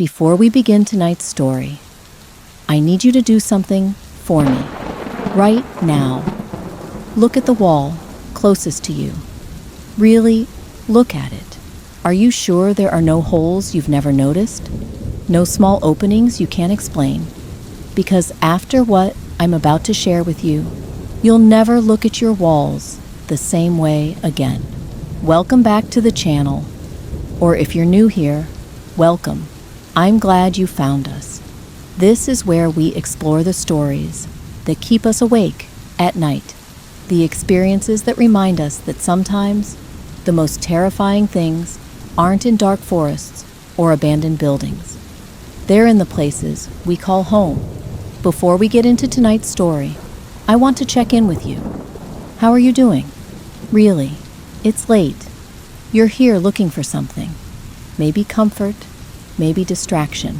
Before we begin tonight's story, I need you to do something for me. Right now. Look at the wall closest to you. Really, look at it. Are you sure there are no holes you've never noticed? No small openings you can't explain? Because after what I'm about to share with you, you'll never look at your walls the same way again. Welcome back to the channel. Or if you're new here, welcome. I'm glad you found us. This is where we explore the stories that keep us awake at night. The experiences that remind us that sometimes the most terrifying things aren't in dark forests or abandoned buildings. They're in the places we call home. Before we get into tonight's story, I want to check in with you. How are you doing? Really, it's late. You're here looking for something. Maybe comfort, maybe distraction,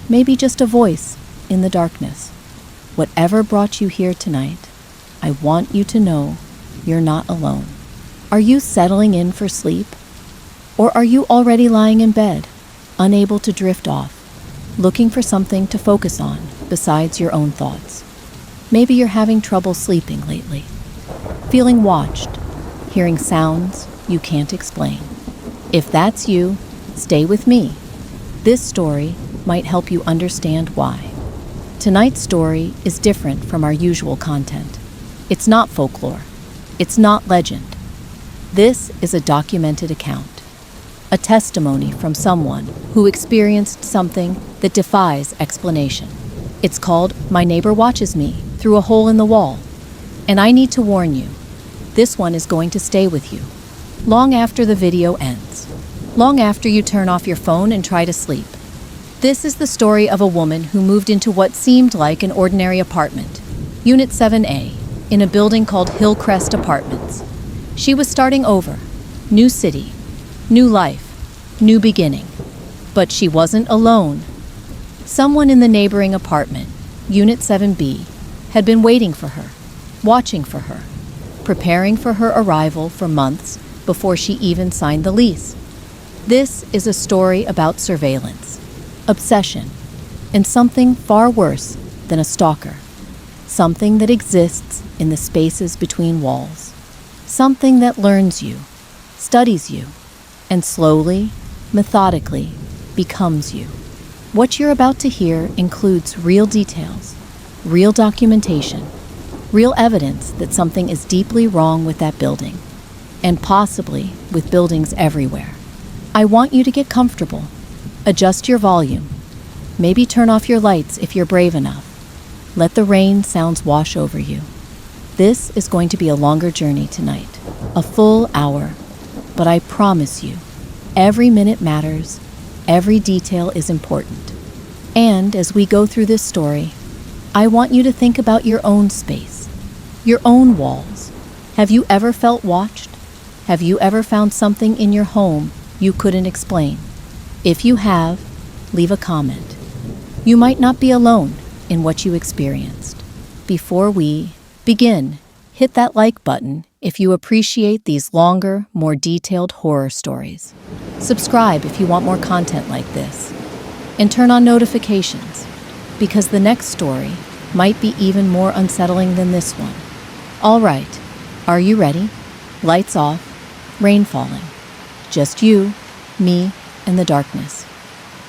maybe just a voice in the darkness. Whatever brought you here tonight, I want you to know you're not alone. Are you settling in for sleep? Or are you already lying in bed, unable to drift off, looking for something to focus on besides your own thoughts? Maybe you're having trouble sleeping lately, feeling watched, hearing sounds you can't explain. If that's you, stay with me. This story might help you understand why. Tonight's story is different from our usual content. It's not folklore. It's not legend. This is a documented account. A testimony from someone who experienced something that defies explanation. It's called My Neighbor Watches Me Through a Hole in the Wall. And I need to warn you, this one is going to stay with you long after the video ends, long after you turn off your phone and try to sleep. This is the story of a woman who moved into what seemed like an ordinary apartment, Unit 7A, in a building called Hillcrest Apartments. She was starting over, new city, new life, new beginning. But she wasn't alone. Someone in the neighboring apartment, Unit 7B, had been waiting for her, watching for her, preparing for her arrival for months before she even signed the lease. This is a story about surveillance, obsession, and something far worse than a stalker. Something that exists in the spaces between walls. Something that learns you, studies you, and slowly, methodically, becomes you. What you're about to hear includes real details, real documentation, real evidence that something is deeply wrong with that building, and possibly with buildings everywhere. I want you to get comfortable, adjust your volume, maybe turn off your lights if you're brave enough. Let the rain sounds wash over you. This is going to be a longer journey tonight, a full hour, but I promise you, every minute matters, every detail is important. And as we go through this story, I want you to think about your own space, your own walls. Have you ever felt watched? Have you ever found something in your home you couldn't explain? If you have, leave a comment. You might not be alone in what you experienced. Before we begin, hit that like button if you appreciate these longer, more detailed horror stories. Subscribe if you want more content like this. And turn on notifications, because the next story might be even more unsettling than this one. All right, are you ready? Lights off, rain falling. Just you, me, and the darkness.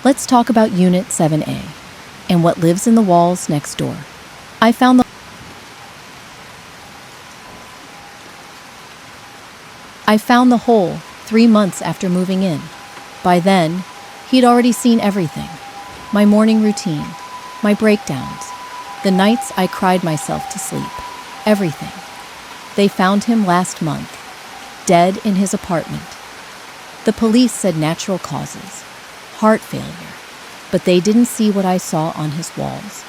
Let's talk about Unit 7A and what lives in the walls next door. I found the hole 3 months after moving in. By then, he'd already seen everything. My morning routine, my breakdowns, the nights I cried myself to sleep, everything. They found him last month, dead in his apartment. The police said natural causes, heart failure, but they didn't see what I saw on his walls.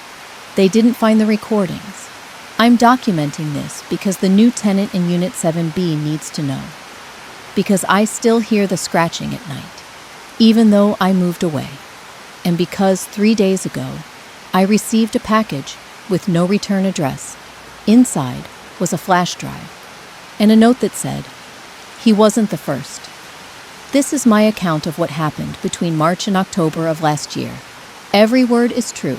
They didn't find the recordings. I'm documenting this because the new tenant in Unit 7B needs to know. Because I still hear the scratching at night, even though I moved away. And because 3 days ago, I received a package with no return address. Inside was a flash drive and a note that said, "He wasn't the first." This is my account of what happened between March and October of last year. Every word is true.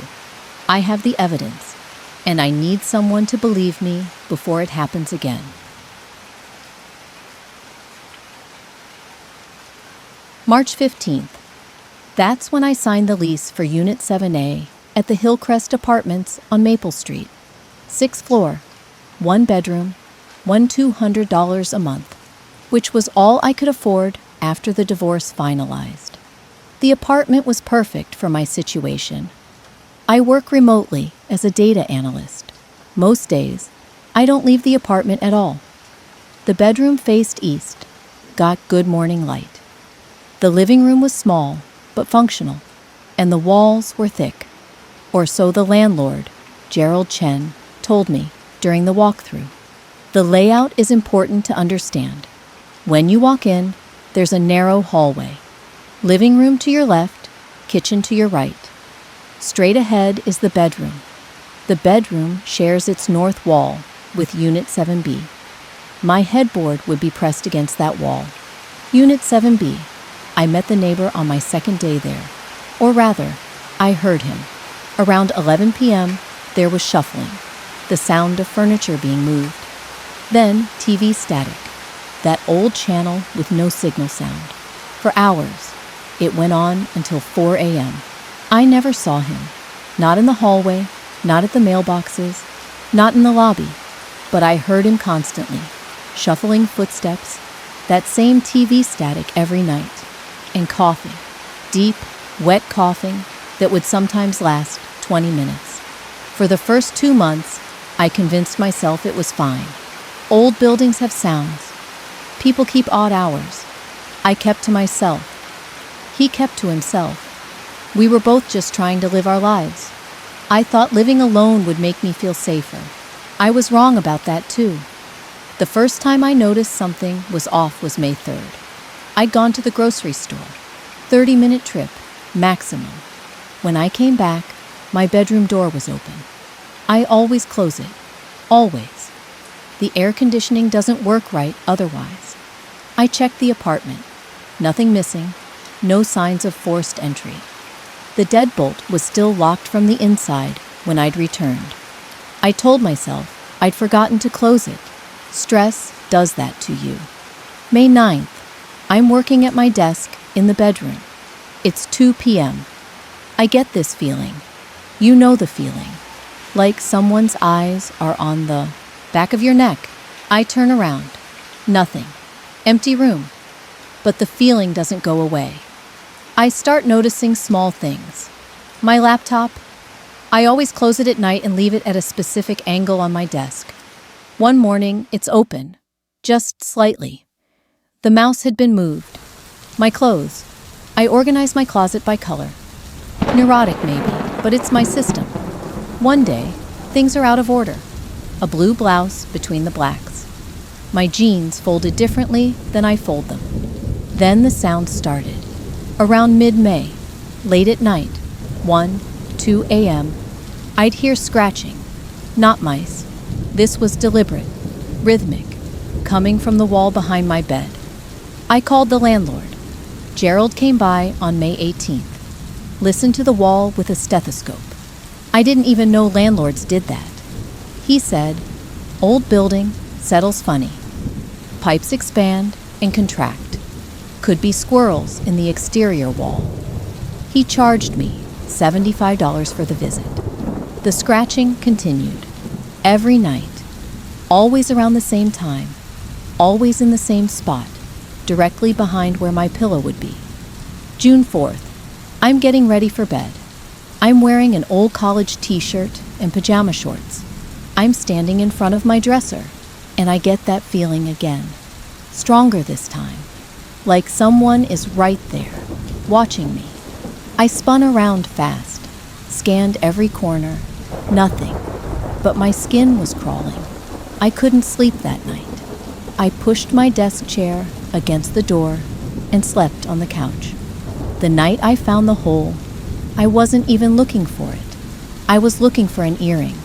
I have the evidence, and I need someone to believe me before it happens again. March 15th. That's when I signed the lease for Unit 7A at the Hillcrest Apartments on Maple Street. 6th floor, 1 bedroom, $1,200 a month, which was all I could afford after the divorce finalized. The apartment was perfect for my situation. I work remotely as a data analyst. Most days, I don't leave the apartment at all. The bedroom faced east, got good morning light. The living room was small, but functional, and the walls were thick, or so the landlord, Gerald Chen, told me during the walkthrough. The layout is important to understand. When you walk in, there's a narrow hallway. Living room to your left, kitchen to your right. Straight ahead is the bedroom. The bedroom shares its north wall with Unit 7B. My headboard would be pressed against that wall. Unit 7B. I met the neighbor on my second day there. Or rather, I heard him. Around 11 p.m., there was shuffling, the sound of furniture being moved. Then TV static, that old channel with no signal sound. For hours, it went on until 4 a.m. I never saw him, not in the hallway, not at the mailboxes, not in the lobby, but I heard him constantly, shuffling footsteps, that same TV static every night, and coughing, deep, wet coughing that would sometimes last 20 minutes. For the first 2 months, I convinced myself it was fine. Old buildings have sounds. People keep odd hours. I kept to myself. He kept to himself. We were both just trying to live our lives. I thought living alone would make me feel safer. I was wrong about that too. The first time I noticed something was off was May 3rd. I'd gone to the grocery store. 30-minute trip, maximum. When I came back, my bedroom door was open. I always close it. Always. The air conditioning doesn't work right otherwise. I checked the apartment. Nothing missing. No signs of forced entry. The deadbolt was still locked from the inside when I'd returned. I told myself I'd forgotten to close it. Stress does that to you. May 9th. I'm working at my desk in the bedroom. It's 2 p.m. I get this feeling. You know the feeling. Like someone's eyes are on the back of your neck. I turn around. Nothing. Empty room. But the feeling doesn't go away. I start noticing small things. My laptop. I always close it at night and leave it at a specific angle on my desk. One morning, it's open. Just slightly. The mouse had been moved. My clothes. I organize my closet by color. Neurotic maybe, but it's my system. One day, things are out of order. A blue blouse between the blacks. My jeans folded differently than I fold them. Then the sound started. Around mid-May, late at night, 1, 2 a.m., I'd hear scratching. Not mice. This was deliberate, rhythmic, coming from the wall behind my bed. I called the landlord. Gerald came by on May 18th. Listened to the wall with a stethoscope. I didn't even know landlords did that. He said, "Old building, settles funny. Pipes expand and contract. Could be squirrels in the exterior wall." He charged me $75 for the visit. The scratching continued. Every night. Always around the same time. Always in the same spot. Directly behind where my pillow would be. June 4th. I'm getting ready for bed. I'm wearing an old college t-shirt and pajama shorts. I'm standing in front of my dresser, and I get that feeling again. Stronger this time. Like someone is right there, watching me. I spun around fast, scanned every corner. Nothing. But my skin was crawling. I couldn't sleep that night. I pushed my desk chair against the door and slept on the couch. The night I found the hole, I wasn't even looking for it. I was looking for an earring,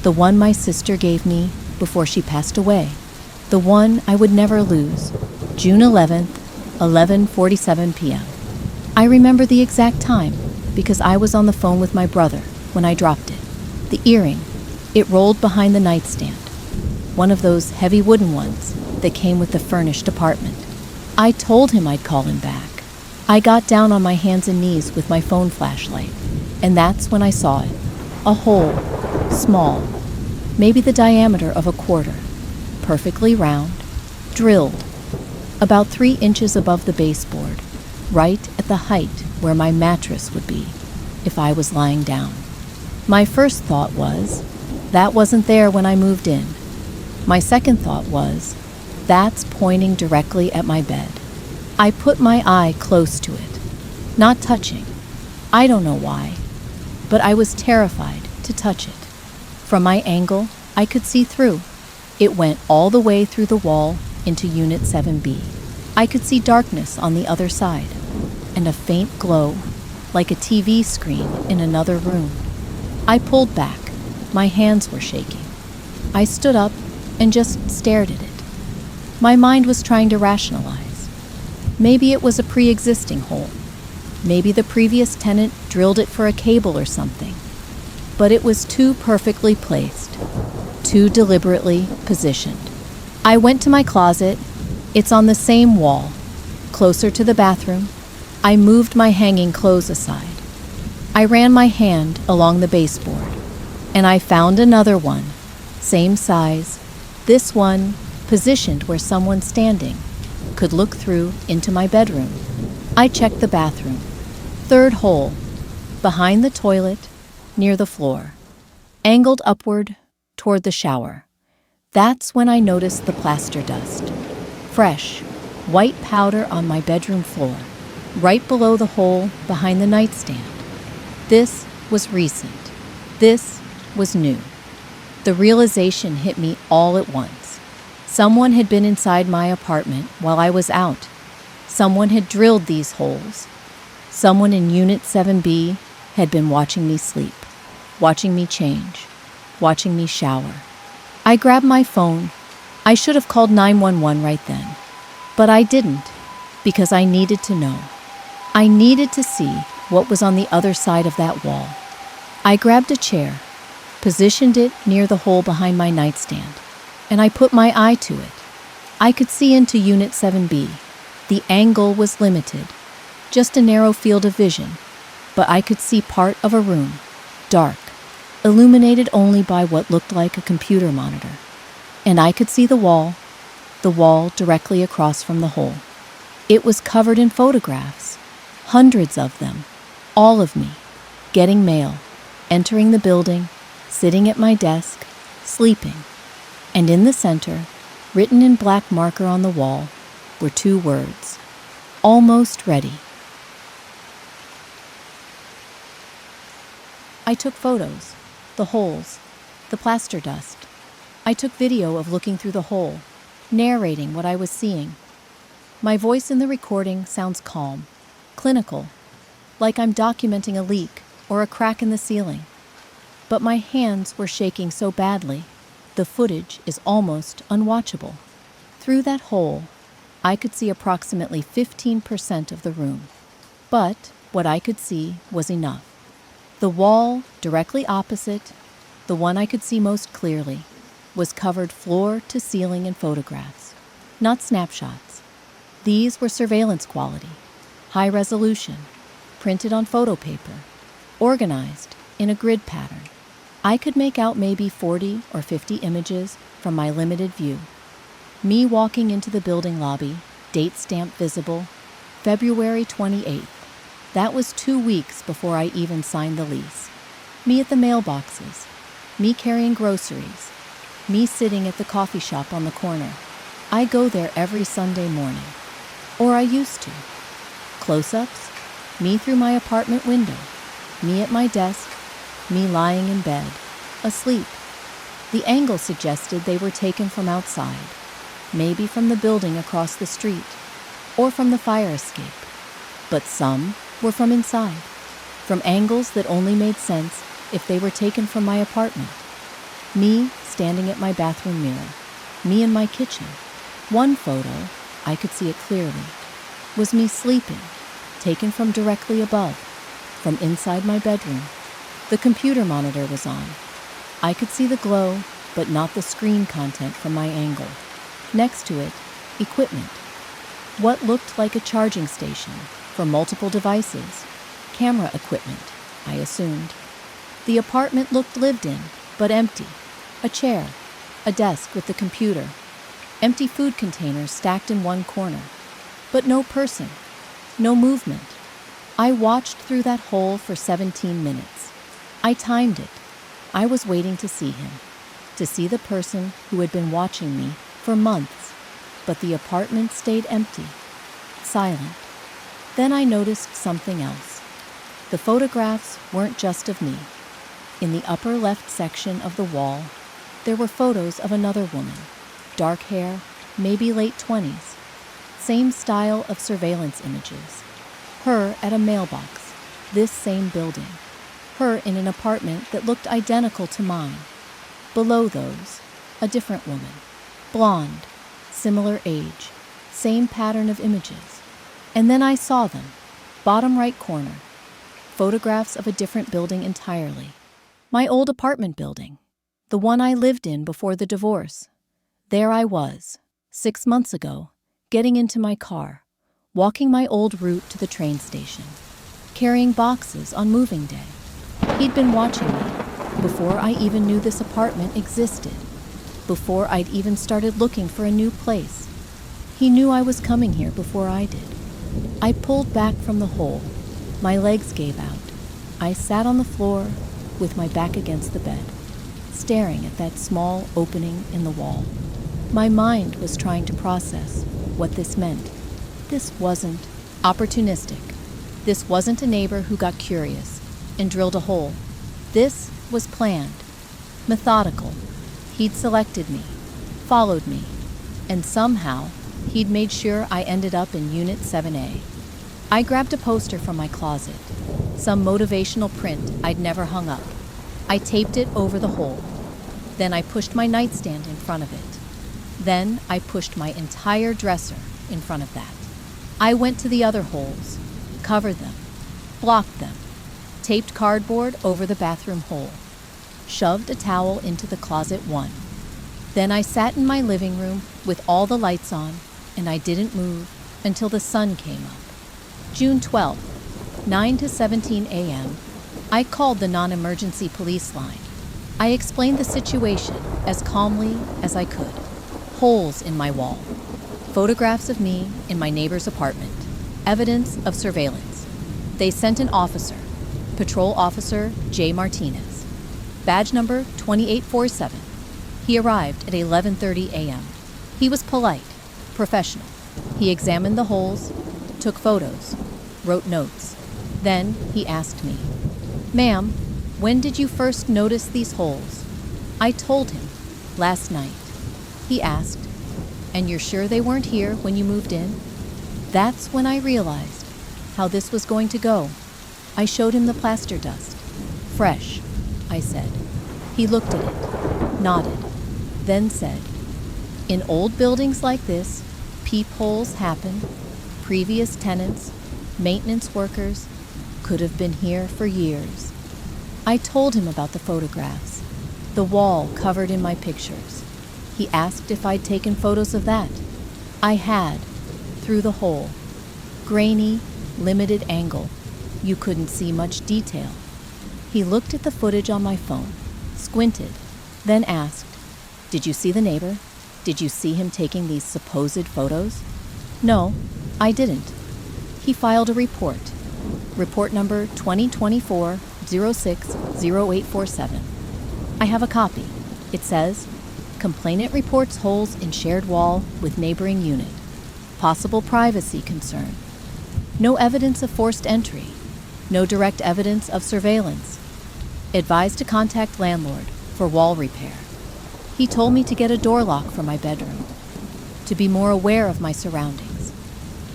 the one my sister gave me before she passed away, the one I would never lose. June 11th, 11:47 p.m. I remember the exact time because I was on the phone with my brother when I dropped it. The earring, it rolled behind the nightstand, one of those heavy wooden ones that came with the furnished apartment. I told him I'd call him back. I got down on my hands and knees with my phone flashlight, and that's when I saw it. A hole, small, maybe the diameter of a quarter, perfectly round, drilled, about 3 inches above the baseboard, right at the height where my mattress would be if I was lying down. My first thought was, that wasn't there when I moved in. My second thought was, that's pointing directly at my bed. I put my eye close to it, not touching. I don't know why, but I was terrified to touch it. From my angle, I could see through. It went all the way through the wall into Unit 7B. I could see darkness on the other side, and a faint glow, like a TV screen in another room. I pulled back. My hands were shaking. I stood up and just stared at it. My mind was trying to rationalize. Maybe it was a pre-existing hole. Maybe the previous tenant drilled it for a cable or something. But it was too perfectly placed, too deliberately positioned. I went to my closet. It's on the same wall, closer to the bathroom. I moved my hanging clothes aside. I ran my hand along the baseboard, and I found another one, same size, this one positioned where someone standing could look through into my bedroom. I checked the bathroom. Third hole, behind the toilet, near the floor, angled upward toward the shower. That's when I noticed the plaster dust. Fresh, white powder on my bedroom floor, right below the hole behind the nightstand. This was recent. This was new. The realization hit me all at once. Someone had been inside my apartment while I was out. Someone had drilled these holes. Someone in Unit 7B had been watching me sleep, watching me change, watching me shower. I grabbed my phone. I should have called 911 right then, but I didn't because I needed to know. I needed to see what was on the other side of that wall. I grabbed a chair, positioned it near the hole behind my nightstand, and I put my eye to it. I could see into Unit 7B. The angle was limited, just a narrow field of vision, but I could see part of a room, dark, illuminated only by what looked like a computer monitor. And I could see the wall directly across from the hole. It was covered in photographs, hundreds of them, all of me, getting mail, entering the building, sitting at my desk, sleeping. And in the center, written in black marker on the wall, were 2 words, almost ready. I took photos, the holes, the plaster dust. I took video of looking through the hole, narrating what I was seeing. My voice in the recording sounds calm, clinical, like I'm documenting a leak or a crack in the ceiling. But my hands were shaking so badly, the footage is almost unwatchable. Through that hole, I could see approximately 15% of the room. But what I could see was enough. The wall directly opposite, the one I could see most clearly, was covered floor to ceiling in photographs, not snapshots. These were surveillance quality, high resolution, printed on photo paper, organized in a grid pattern. I could make out maybe 40 or 50 images from my limited view. Me walking into the building lobby, date stamp visible, February 28th. That was 2 weeks before I even signed the lease. Me at the mailboxes, me carrying groceries, me sitting at the coffee shop on the corner. I go there every Sunday morning, or I used to. Close-ups, me through my apartment window, me at my desk, me lying in bed, asleep. The angle suggested they were taken from outside, maybe from the building across the street, or from the fire escape. But some were from inside, from angles that only made sense if they were taken from my apartment. Me standing at my bathroom mirror, me in my kitchen. One photo, I could see it clearly. was me sleeping, taken from directly above, from inside my bedroom. The computer monitor was on. I could see the glow, but not the screen content from my angle. Next to it, equipment. What looked like a charging station for multiple devices. Camera equipment, I assumed. The apartment looked lived in, but empty. A chair, a desk with the computer, empty food containers stacked in one corner. But no person, no movement. I watched through that hole for 17 minutes. I timed it. I was waiting to see him, to see the person who had been watching me for months. But the apartment stayed empty, silent. Then I noticed something else. The photographs weren't just of me. In the upper left section of the wall, there were photos of another woman, dark hair, maybe late 20s. Same style of surveillance images. Her at a mailbox, this same building. Her in an apartment that looked identical to mine. Below those, a different woman, blonde, similar age, same pattern of images. And then I saw them, bottom right corner, photographs of a different building entirely. My old apartment building, the one I lived in before the divorce. There I was, 6 months ago, getting into my car, walking my old route to the train station, carrying boxes on moving day. He'd been watching me before I even knew this apartment existed, before I'd even started looking for a new place. He knew I was coming here before I did. I pulled back from the hole. My legs gave out. I sat on the floor with my back against the bed, staring at that small opening in the wall. My mind was trying to process what this meant. This wasn't opportunistic. This wasn't a neighbor who got curious and drilled a hole. This was planned, methodical. He'd selected me, followed me, and somehow he'd made sure I ended up in Unit 7A. I grabbed a poster from my closet, some motivational print I'd never hung up. I taped it over the hole. Then I pushed my nightstand in front of it. Then I pushed my entire dresser in front of that. I went to the other holes, covered them, blocked them, taped cardboard over the bathroom hole, shoved a towel into the closet one. Then I sat in my living room with all the lights on, and I didn't move until the sun came up. June 12th, 9 to 17 a.m., I called the non-emergency police line. I explained the situation as calmly as I could. Holes in my wall. Photographs of me in my neighbor's apartment. Evidence of surveillance. They sent an officer, Patrol Officer J. Martinez. Badge number 2847. He arrived at 11:30 a.m. He was polite, professional. He examined the holes, took photos, wrote notes. Then he asked me, "Ma'am, when did you first notice these holes?" I told him, "Last night." He asked, "And you're sure they weren't here when you moved in?" That's when I realized how this was going to go. I showed him the plaster dust. "Fresh," I said. He looked at it, nodded, then said, "In old buildings like this, peepholes happen. Previous tenants, maintenance workers, could have been here for years." I told him about the photographs, the wall covered in my pictures. He asked if I'd taken photos of that. I had, through the hole. Grainy, limited angle. You couldn't see much detail. He looked at the footage on my phone, squinted, then asked, "Did you see the neighbor? Did you see him taking these supposed photos?" "No, I didn't." He filed a report. Report number 2024-06-0847. I have a copy. It says, "Complainant reports holes in shared wall with neighboring unit. Possible privacy concern. No evidence of forced entry. No direct evidence of surveillance. Advised to contact landlord for wall repair." He told me to get a door lock for my bedroom, to be more aware of my surroundings,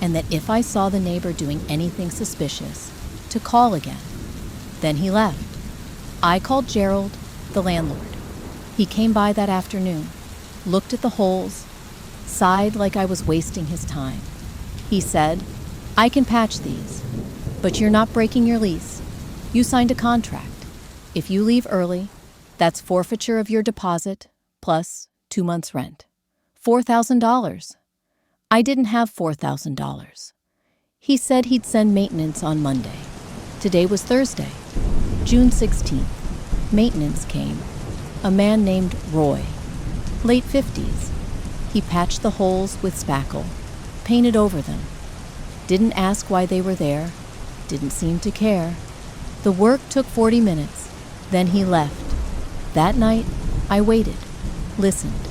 and that if I saw the neighbor doing anything suspicious, to call again. Then he left. I called Gerald, the landlord. He came by that afternoon, looked at the holes, sighed like I was wasting his time. He said, I can patch these, but you're not breaking your lease. You signed a contract. If you leave early, that's forfeiture of your deposit plus 2 months' rent. $4,000. I didn't have $4,000. He said he'd send maintenance on Monday. Today was Thursday, June 16th. Maintenance came. A man named Roy, late 50s. He patched the holes with spackle, painted over them. Didn't ask why they were there, didn't seem to care. The work took 40 minutes, then he left. That night, I waited, listened.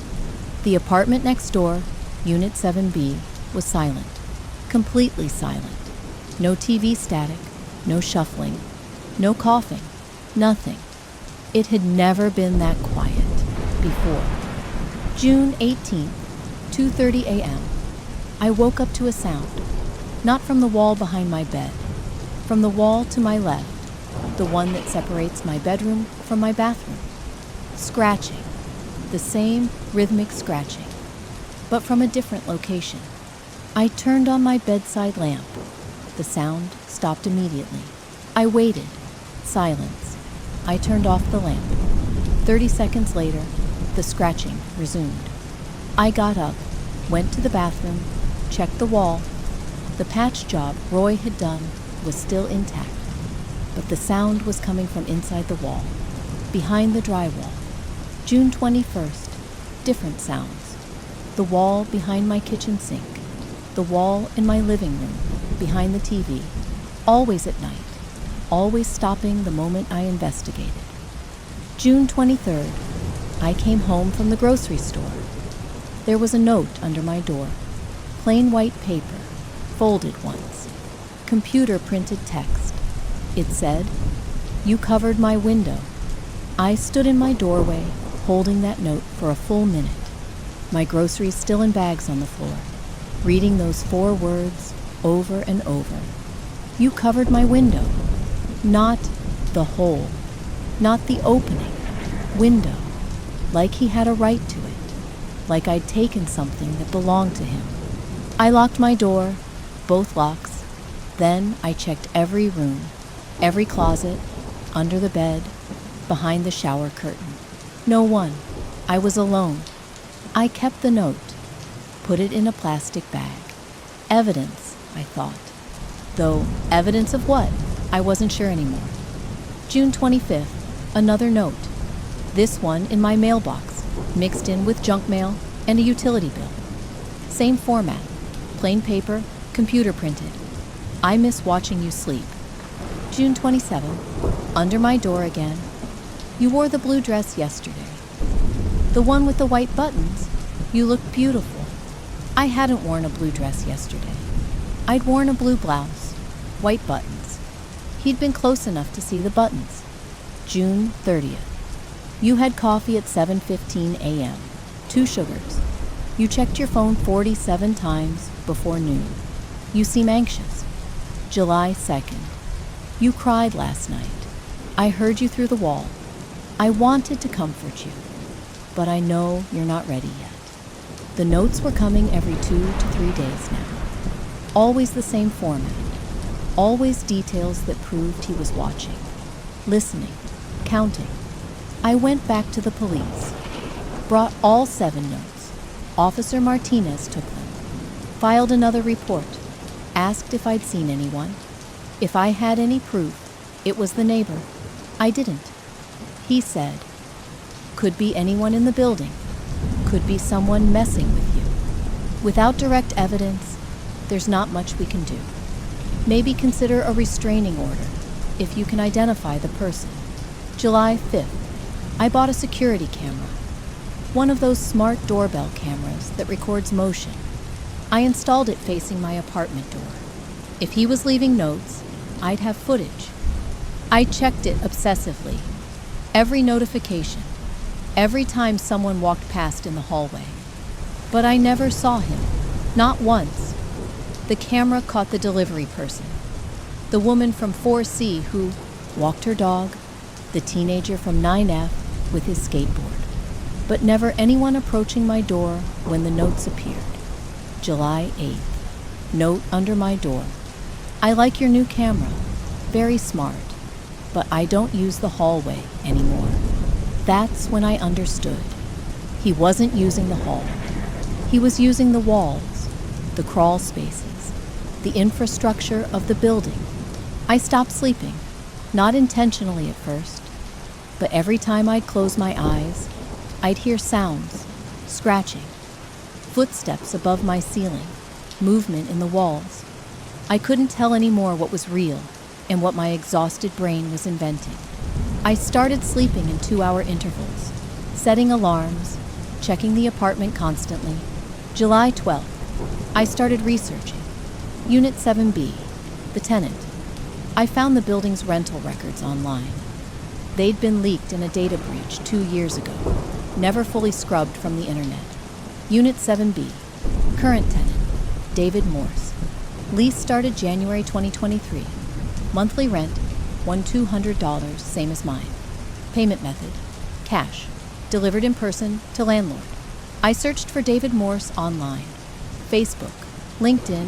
The apartment next door, Unit 7B, was silent, completely silent. No TV static, no shuffling, no coughing, nothing. It had never been that quiet before. June 18th, 2:30 a.m. I woke up to a sound, not from the wall behind my bed, from the wall to my left, the one that separates my bedroom from my bathroom. Scratching, the same rhythmic scratching, but from a different location. I turned on my bedside lamp. The sound stopped immediately. I waited. Silence. I turned off the lamp. 30 seconds later, the scratching resumed. I got up, went to the bathroom, checked the wall. The patch job Roy had done was still intact, but the sound was coming from inside the wall, behind the drywall. June 21st, different sounds. The wall behind my kitchen sink, the wall in my living room, behind the TV, always at night, always stopping the moment I investigated. June 23rd, I came home from the grocery store. There was a note under my door, plain white paper, folded once, computer printed text. It said, "You covered my window." I stood in my doorway, holding that note for a full minute, my groceries still in bags on the floor, reading those 4 words over and over. You covered my window. Not the hole, not the opening, window, like he had a right to it, like I'd taken something that belonged to him. I locked my door, both locks. Then I checked every room, every closet, under the bed, behind the shower curtain. No one. I was alone. I kept the note, put it in a plastic bag. Evidence, I thought. Though evidence of what? I wasn't sure anymore. June 25th, another note. This one in my mailbox, mixed in with junk mail and a utility bill. Same format, plain paper, computer printed. I miss watching you sleep. June 27th, under my door again. You wore the blue dress yesterday. The one with the white buttons. You looked beautiful. I hadn't worn a blue dress yesterday. I'd worn a blue blouse, white buttons. He'd been close enough to see the buttons. June 30th. You had coffee at 7:15 a.m., 2 sugars. You checked your phone 47 times before noon. You seem anxious. July 2nd. You cried last night. I heard you through the wall. I wanted to comfort you, but I know you're not ready yet. The notes were coming every 2 to 3 days now. Always the same format. Always details that proved he was watching, listening, counting. I went back to the police, brought all 7 notes. Officer Martinez took them, filed another report, asked if I'd seen anyone. If I had any proof, it was the neighbor. I didn't. He said, could be anyone in the building, could be someone messing with you. Without direct evidence, there's not much we can do. Maybe consider a restraining order if you can identify the person. July 5th, I bought a security camera, one of those smart doorbell cameras that records motion. I installed it facing my apartment door. If he was leaving notes, I'd have footage. I checked it obsessively. Every notification, every time someone walked past in the hallway. But I never saw him, not once. The camera caught the delivery person, the woman from 4C who walked her dog, the teenager from 9F with his skateboard, but never anyone approaching my door when the notes appeared. July 8th, note under my door. I like your new camera. Very smart. But I don't use the hallway anymore. That's when I understood. He wasn't using the hall. He was using the walls, the crawl spaces, the infrastructure of the building. I stopped sleeping, not intentionally at first, but every time I'd close my eyes, I'd hear sounds, scratching, footsteps above my ceiling, movement in the walls. I couldn't tell anymore what was real and what my exhausted brain was inventing. I started sleeping in 2-hour intervals, setting alarms, checking the apartment constantly. July 12th, I started researching. Unit 7B, the tenant. I found the building's rental records online. They'd been leaked in a data breach 2 years ago, never fully scrubbed from the internet. Unit 7B, current tenant, David Morse. Lease started January 2023. Monthly rent, $1,200, same as mine. Payment method, cash, delivered in person to landlord. I searched for David Morse online. Facebook, LinkedIn,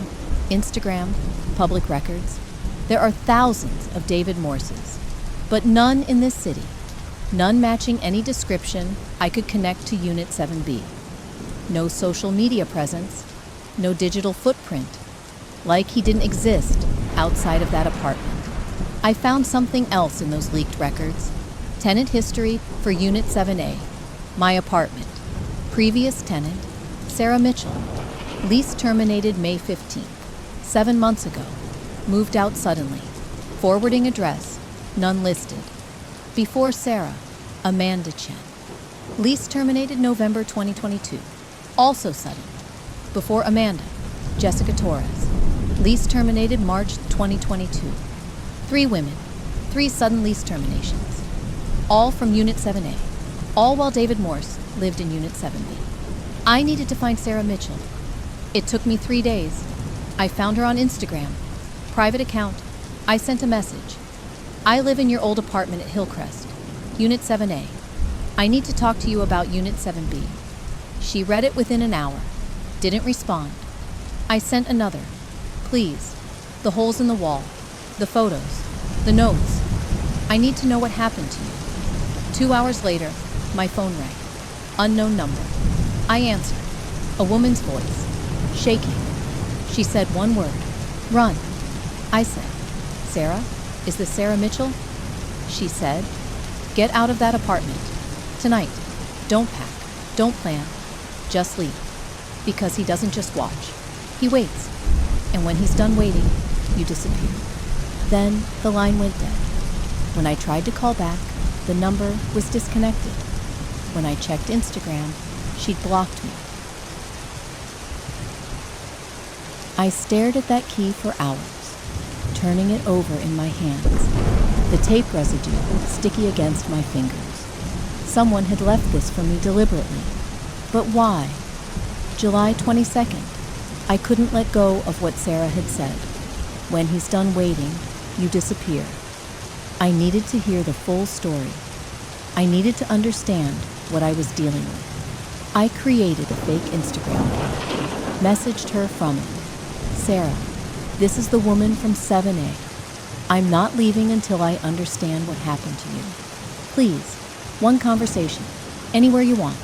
Instagram, public records. There are thousands of David Morses, but none in this city. None matching any description I could connect to Unit 7B. No social media presence, no digital footprint. Like he didn't exist outside of that apartment. I found something else in those leaked records. Tenant history for Unit 7A, my apartment. Previous tenant, Sarah Mitchell. Lease terminated May 15th, 7 months ago. Moved out suddenly. Forwarding address, none listed. Before Sarah, Amanda Chen. Lease terminated November 2022. Also sudden. Before Amanda, Jessica Torres. Lease terminated March 2022. 3 women, 3 sudden lease terminations. All from Unit 7A. All while David Morse lived in Unit 7B. I needed to find Sarah Mitchell. It took me 3 days. I found her on Instagram. Private account. I sent a message. I live in your old apartment at Hillcrest, Unit 7A. I need to talk to you about Unit 7B. She read it within an hour. Didn't respond. I sent another. Please. The holes in the wall. The photos. The notes. I need to know what happened to you. 2 hours later, my phone rang. Unknown number. I answered. A woman's voice. Shaking. She said one word. Run. I said, Sarah? Is this Sarah Mitchell? She said, get out of that apartment. Tonight. Don't pack. Don't plan. Just leave. Because he doesn't just watch. He waits. And when he's done waiting, you disappear. Then the line went dead. When I tried to call back, the number was disconnected. When I checked Instagram, she'd blocked me. I stared at that key for hours, turning it over in my hands, the tape residue sticky against my fingers. Someone had left this for me deliberately. But why? July 22nd. I couldn't let go of what Sarah had said. When he's done waiting, you disappear. I needed to hear the full story. I needed to understand what I was dealing with. I created a fake Instagram account, messaged her from it. Sarah, this is the woman from 7A. I'm not leaving until I understand what happened to you. Please, one conversation, anywhere you want,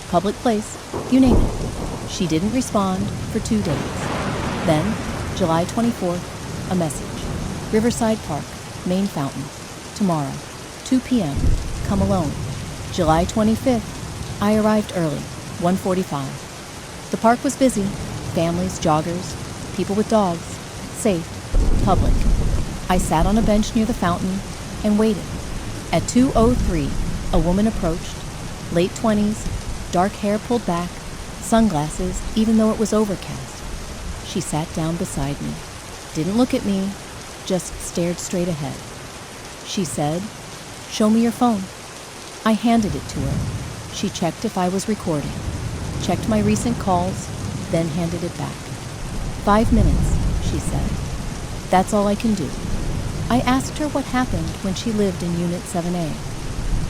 public place, you name it. She didn't respond for 2 days. Then, July 24th, a message. Riverside Park, main fountain. Tomorrow, 2 p.m. Come alone. July 25th, I arrived early, 1:45. The park was busy. Families, joggers, people with dogs. Safe, public. I sat on a bench near the fountain and waited. At 2:03, a woman approached. Late 20s, dark hair pulled back, sunglasses even though it was overcast. She sat down beside me, didn't look at me, just stared straight ahead. She said, "Show me your phone." I handed it to her. She checked if I was recording, checked my recent calls, then handed it back. 5 minutes, she said. That's all I can do. I asked her what happened when she lived in Unit 7A.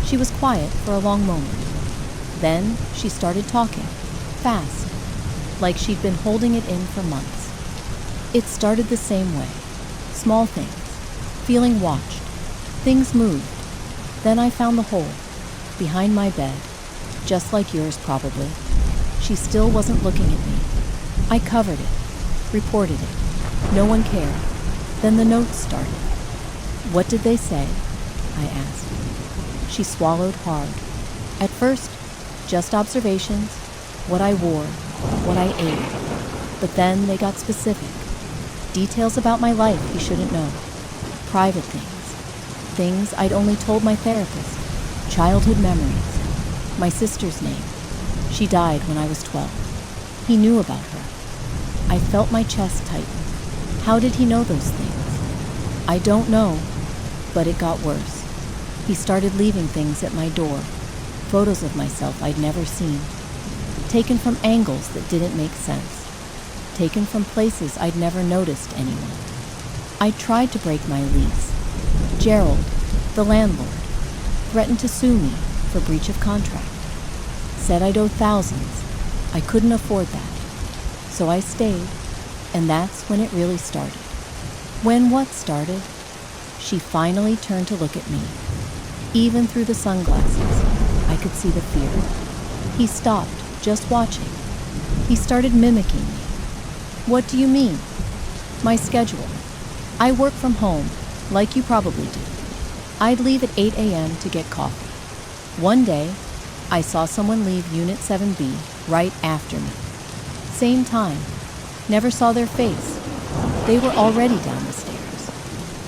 She was quiet for a long moment. Then she started talking, fast, like she'd been holding it in for months. It started the same way, Small things. Feeling watched. Things moved. Then I found the hole. Behind my bed. Just like yours, probably. She still wasn't looking at me. I covered it. Reported it. No one cared. Then the notes started. What did they say? I asked. She swallowed hard. At first, just observations. What I wore. What I ate. But then they got specific. Details about my life he shouldn't know. Private things. Things I'd only told my therapist. Childhood memories. My sister's name. She died when I was 12. He knew about her. I felt my chest tighten. How did he know those things? I don't know, but it got worse. He started leaving things at my door. Photos of myself I'd never seen. Taken from angles that didn't make sense. Taken from places I'd never noticed anyone. I tried to break my lease. Gerald, the landlord, threatened to sue me for breach of contract. Said I'd owe thousands. I couldn't afford that. So I stayed, and that's when it really started. When what started? She finally turned to look at me. Even through the sunglasses, I could see the fear. He stopped, just watching. He started mimicking me. What do you mean? My schedule. I work from home, like you probably do. I'd leave at 8 a.m. to get coffee. One day, I saw someone leave Unit 7B right after me. Same time. Never saw their face. They were already down the stairs.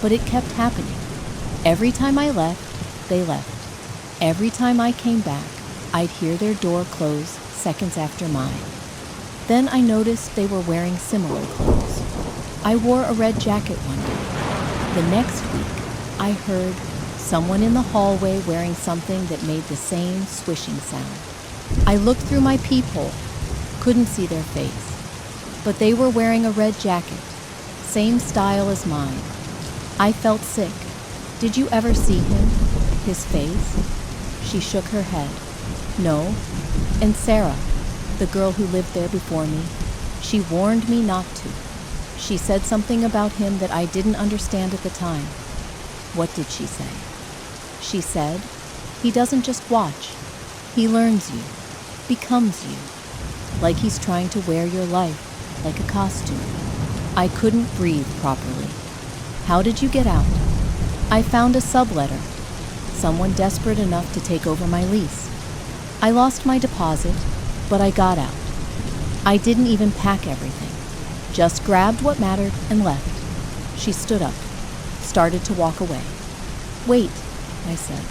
But it kept happening. Every time I left, they left. Every time I came back, I'd hear their door close seconds after mine. Then I noticed they were wearing similar clothes. I wore a red jacket one day. The next week, I heard someone in the hallway wearing something that made the same swishing sound. I looked through my peephole, couldn't see their face, but they were wearing a red jacket, same style as mine. I felt sick. Did you ever see him? His face? She shook her head. No. And Sarah, the girl who lived there before me, she warned me not to. She said something about him that I didn't understand at the time. What did she say? She said, he doesn't just watch. He learns you, becomes you. Like he's trying to wear your life, like a costume. I couldn't breathe properly. How did you get out? I found a subletter. Someone desperate enough to take over my lease. I lost my deposit, but I got out. I didn't even pack everything. Just grabbed what mattered and left. She stood up, started to walk away. Wait, I said.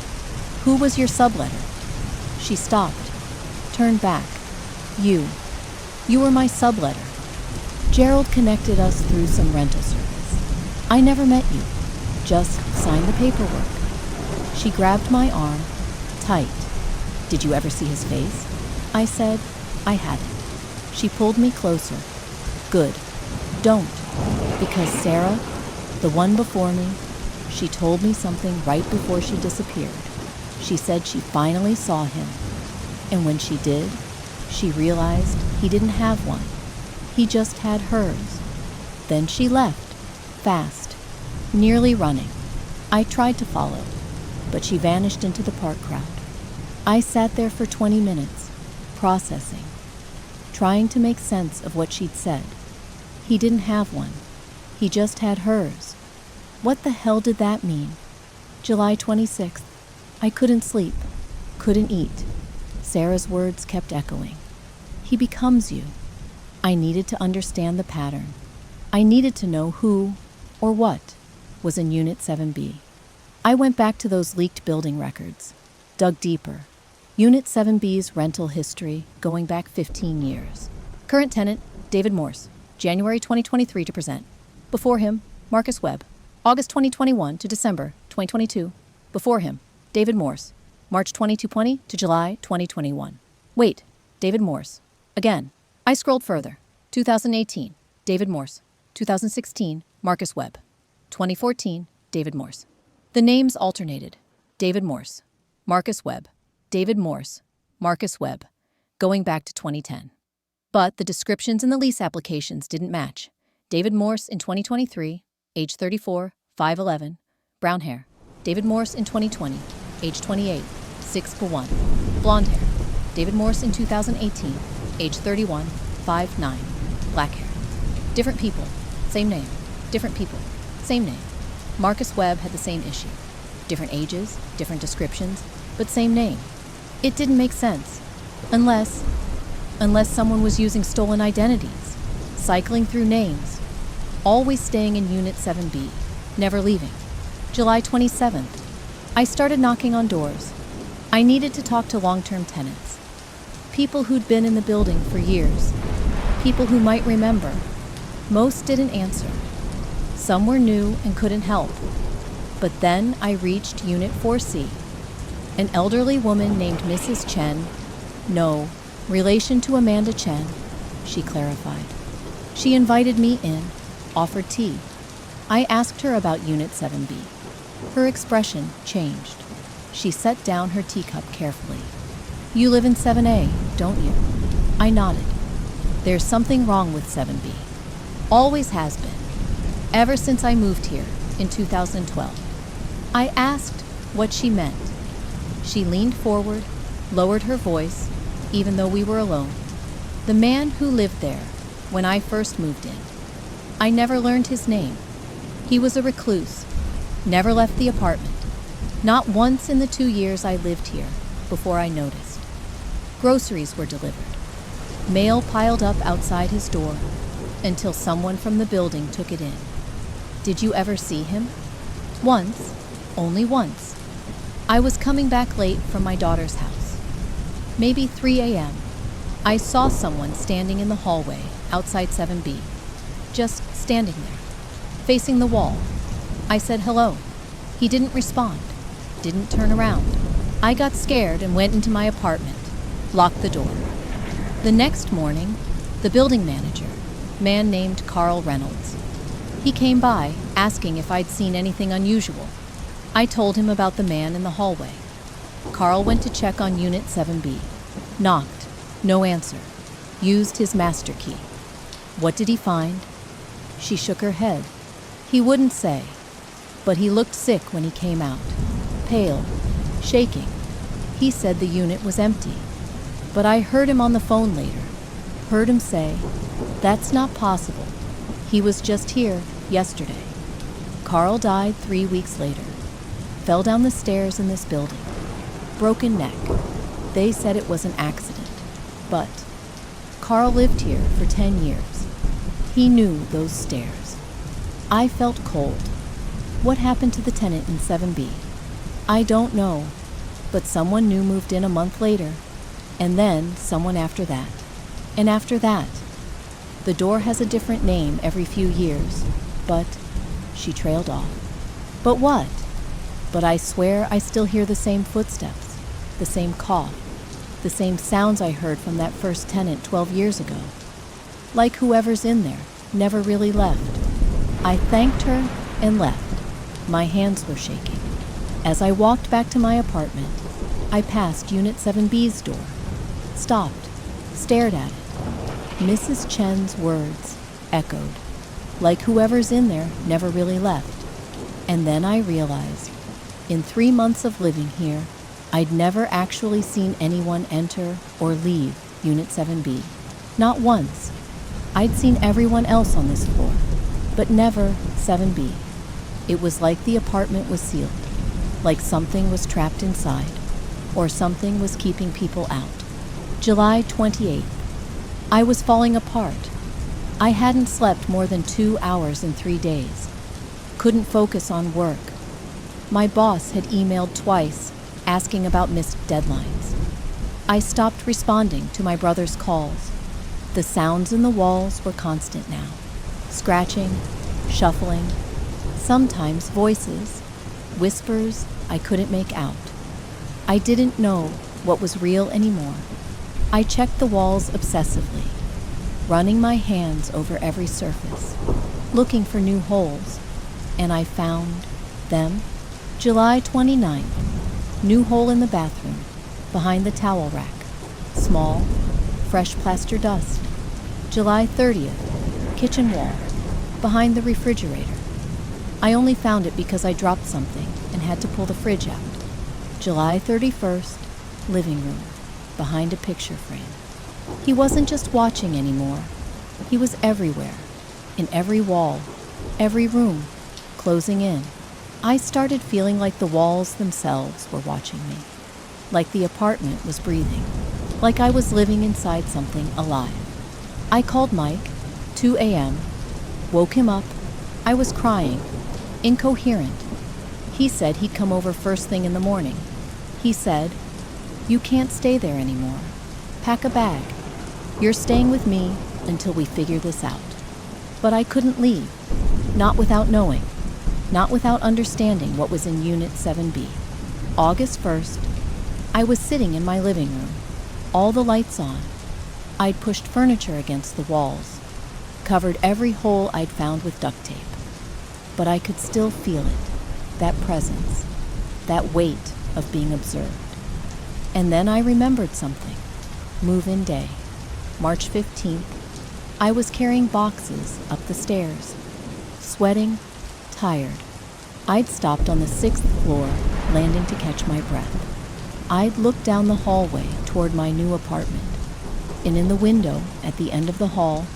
Who was your subletter? She stopped, turned back. You. You were my subletter. Gerald connected us through some rental service. I never met you. Just signed the paperwork. She grabbed my arm, tight. Did you ever see his face? I said, I hadn't. She pulled me closer. Good. Don't. Because Sarah, the one before me, she told me something right before she disappeared. She said she finally saw him. And when she did, she realized he didn't have one. He just had hers. Then she left, fast, nearly running. I tried to follow, but she vanished into the park crowd. I sat there for 20 minutes, processing, trying to make sense of what she'd said. He didn't have one. He just had hers. What the hell did that mean? July 26th. I couldn't sleep, couldn't eat. Sarah's words kept echoing. He becomes you. I needed to understand the pattern. I needed to know who, or what, was in Unit 7B. I went back to those leaked building records, dug deeper. Unit 7B's rental history going back 15 years. Current tenant, David Morse, January 2023 to present. Before him, Marcus Webb, August 2021 to December 2022. Before him, David Morse, March 2020 to July 2021. Wait, David Morse. Again, I scrolled further. 2018, David Morse. 2016, Marcus Webb. 2014, David Morse. The names alternated. David Morse, Marcus Webb, David Morse, Marcus Webb, going back to 2010. But the descriptions in the lease applications didn't match. David Morse in 2023, age 34, 5'11", brown hair. David Morse in 2020, age 28, 6'1", blonde hair. David Morse in 2018, age 31, 5'9", black hair. Different people, same name. Different people, same name. Marcus Webb had the same issue. Different ages, different descriptions, but same name. It didn't make sense. Unless someone was using stolen identities, cycling through names, always staying in Unit 7B, never leaving. July 27th, I started knocking on doors. I needed to talk to long-term tenants. People who'd been in the building for years. People who might remember. Most didn't answer. Some were new and couldn't help. But then I reached Unit 4C. An elderly woman named Mrs. Chen. No, relation to Amanda Chen, she clarified. She invited me in, offered tea. I asked her about Unit 7B. Her expression changed. She set down her teacup carefully. You live in 7A, don't you? I nodded. There's something wrong with 7B. Always has been. Ever since I moved here in 2012. I asked what she meant. She leaned forward, lowered her voice, even though we were alone. The man who lived there when I first moved in. I never learned his name. He was a recluse, never left the apartment. Not once in the 2 years I lived here before I noticed. Groceries were delivered. Mail piled up outside his door until someone from the building took it in. Did you ever see him? Once, only once. I was coming back late from my daughter's house. Maybe 3 a.m. I saw someone standing in the hallway outside 7B, just standing there, facing the wall. I said hello. He didn't respond, didn't turn around. I got scared and went into my apartment, locked the door. The next morning, the building manager, man named Carl Reynolds, he came by asking if I'd seen anything unusual. I told him about the man in the hallway. Carl went to check on Unit 7B, knocked, no answer, used his master key. What did he find? She shook her head. He wouldn't say, but he looked sick when he came out, pale, shaking. He said the unit was empty, but I heard him on the phone later, heard him say, "That's not possible. He was just here yesterday." Carl died 3 weeks later, fell down the stairs in this building, broken neck. They said it was an accident, but Carl lived here for 10 years. He knew those stairs. I felt cold. What happened to the tenant in 7B? I don't know, but someone new moved in a month later, and then someone after that, and after that. The door has a different name every few years, but she trailed off. But what? But I swear I still hear the same footsteps, the same cough, the same sounds I heard from that first tenant 12 years ago. Like whoever's in there never really left. I thanked her and left. My hands were shaking. As I walked back to my apartment, I passed Unit 7B's door, stopped, stared at it. Mrs. Chen's words echoed, like whoever's in there never really left. And then I realized, in 3 months of living here, I'd never actually seen anyone enter or leave Unit 7B. Not once. I'd seen everyone else on this floor, but never 7B. It was like the apartment was sealed, like something was trapped inside, or something was keeping people out. July 28th. I was falling apart. I hadn't slept more than 2 hours in 3 days. Couldn't focus on work. My boss had emailed twice, asking about missed deadlines. I stopped responding to my brother's calls. The sounds in the walls were constant now. Scratching, shuffling, sometimes voices, whispers I couldn't make out. I didn't know what was real anymore. I checked the walls obsessively, running my hands over every surface, looking for new holes, and I found them. July 29th, new hole in the bathroom, behind the towel rack, small, fresh plaster dust. July 30th, kitchen wall, behind the refrigerator, I only found it because I dropped something and had to pull the fridge out. July 31st, living room, behind a picture frame. He wasn't just watching anymore. He was everywhere, in every wall, every room, closing in. I started feeling like the walls themselves were watching me, like the apartment was breathing, like I was living inside something alive. I called Mike, 2 a.m., woke him up. I was crying, incoherent. He said he'd come over first thing in the morning. He said, "You can't stay there anymore. Pack a bag. You're staying with me until we figure this out." But I couldn't leave, not without knowing, not without understanding what was in Unit 7B. August 1st, I was sitting in my living room, all the lights on. I'd pushed furniture against the walls, covered every hole I'd found with duct tape. But I could still feel it, that presence, that weight of being observed. And then I remembered something. Move-in day, March 15th. I was carrying boxes up the stairs, sweating, tired. I'd stopped on the 6th floor, landing to catch my breath. I'd looked down the hallway toward my new apartment, and in the window at the end of the hall,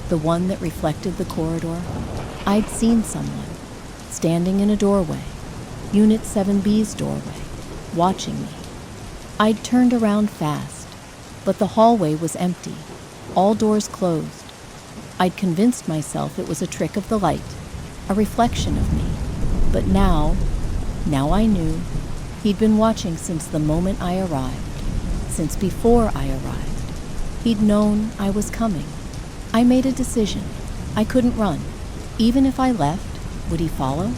the one that reflected the corridor, I'd seen someone standing in a doorway, Unit 7B's doorway, watching me. I'd turned around fast, but the hallway was empty, all doors closed. I'd convinced myself it was a trick of the light, a reflection of me. But now I knew he'd been watching since the moment I arrived, since before I arrived. He'd known I was coming. I made a decision. I couldn't run. Even if I left, would he follow?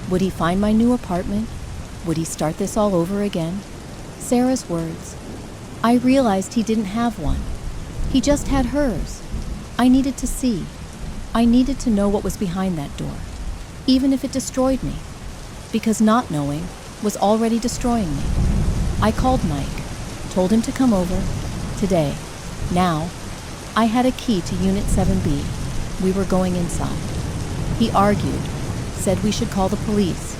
Would he find my new apartment? Would he start this all over again? Sarah's words. I realized he didn't have one. He just had hers. I needed to see. I needed to know what was behind that door, even if it destroyed me, because not knowing was already destroying me. I called Mike, told him to come over, today, now. I had a key to Unit 7B. We were going inside. He argued, said we should call the police,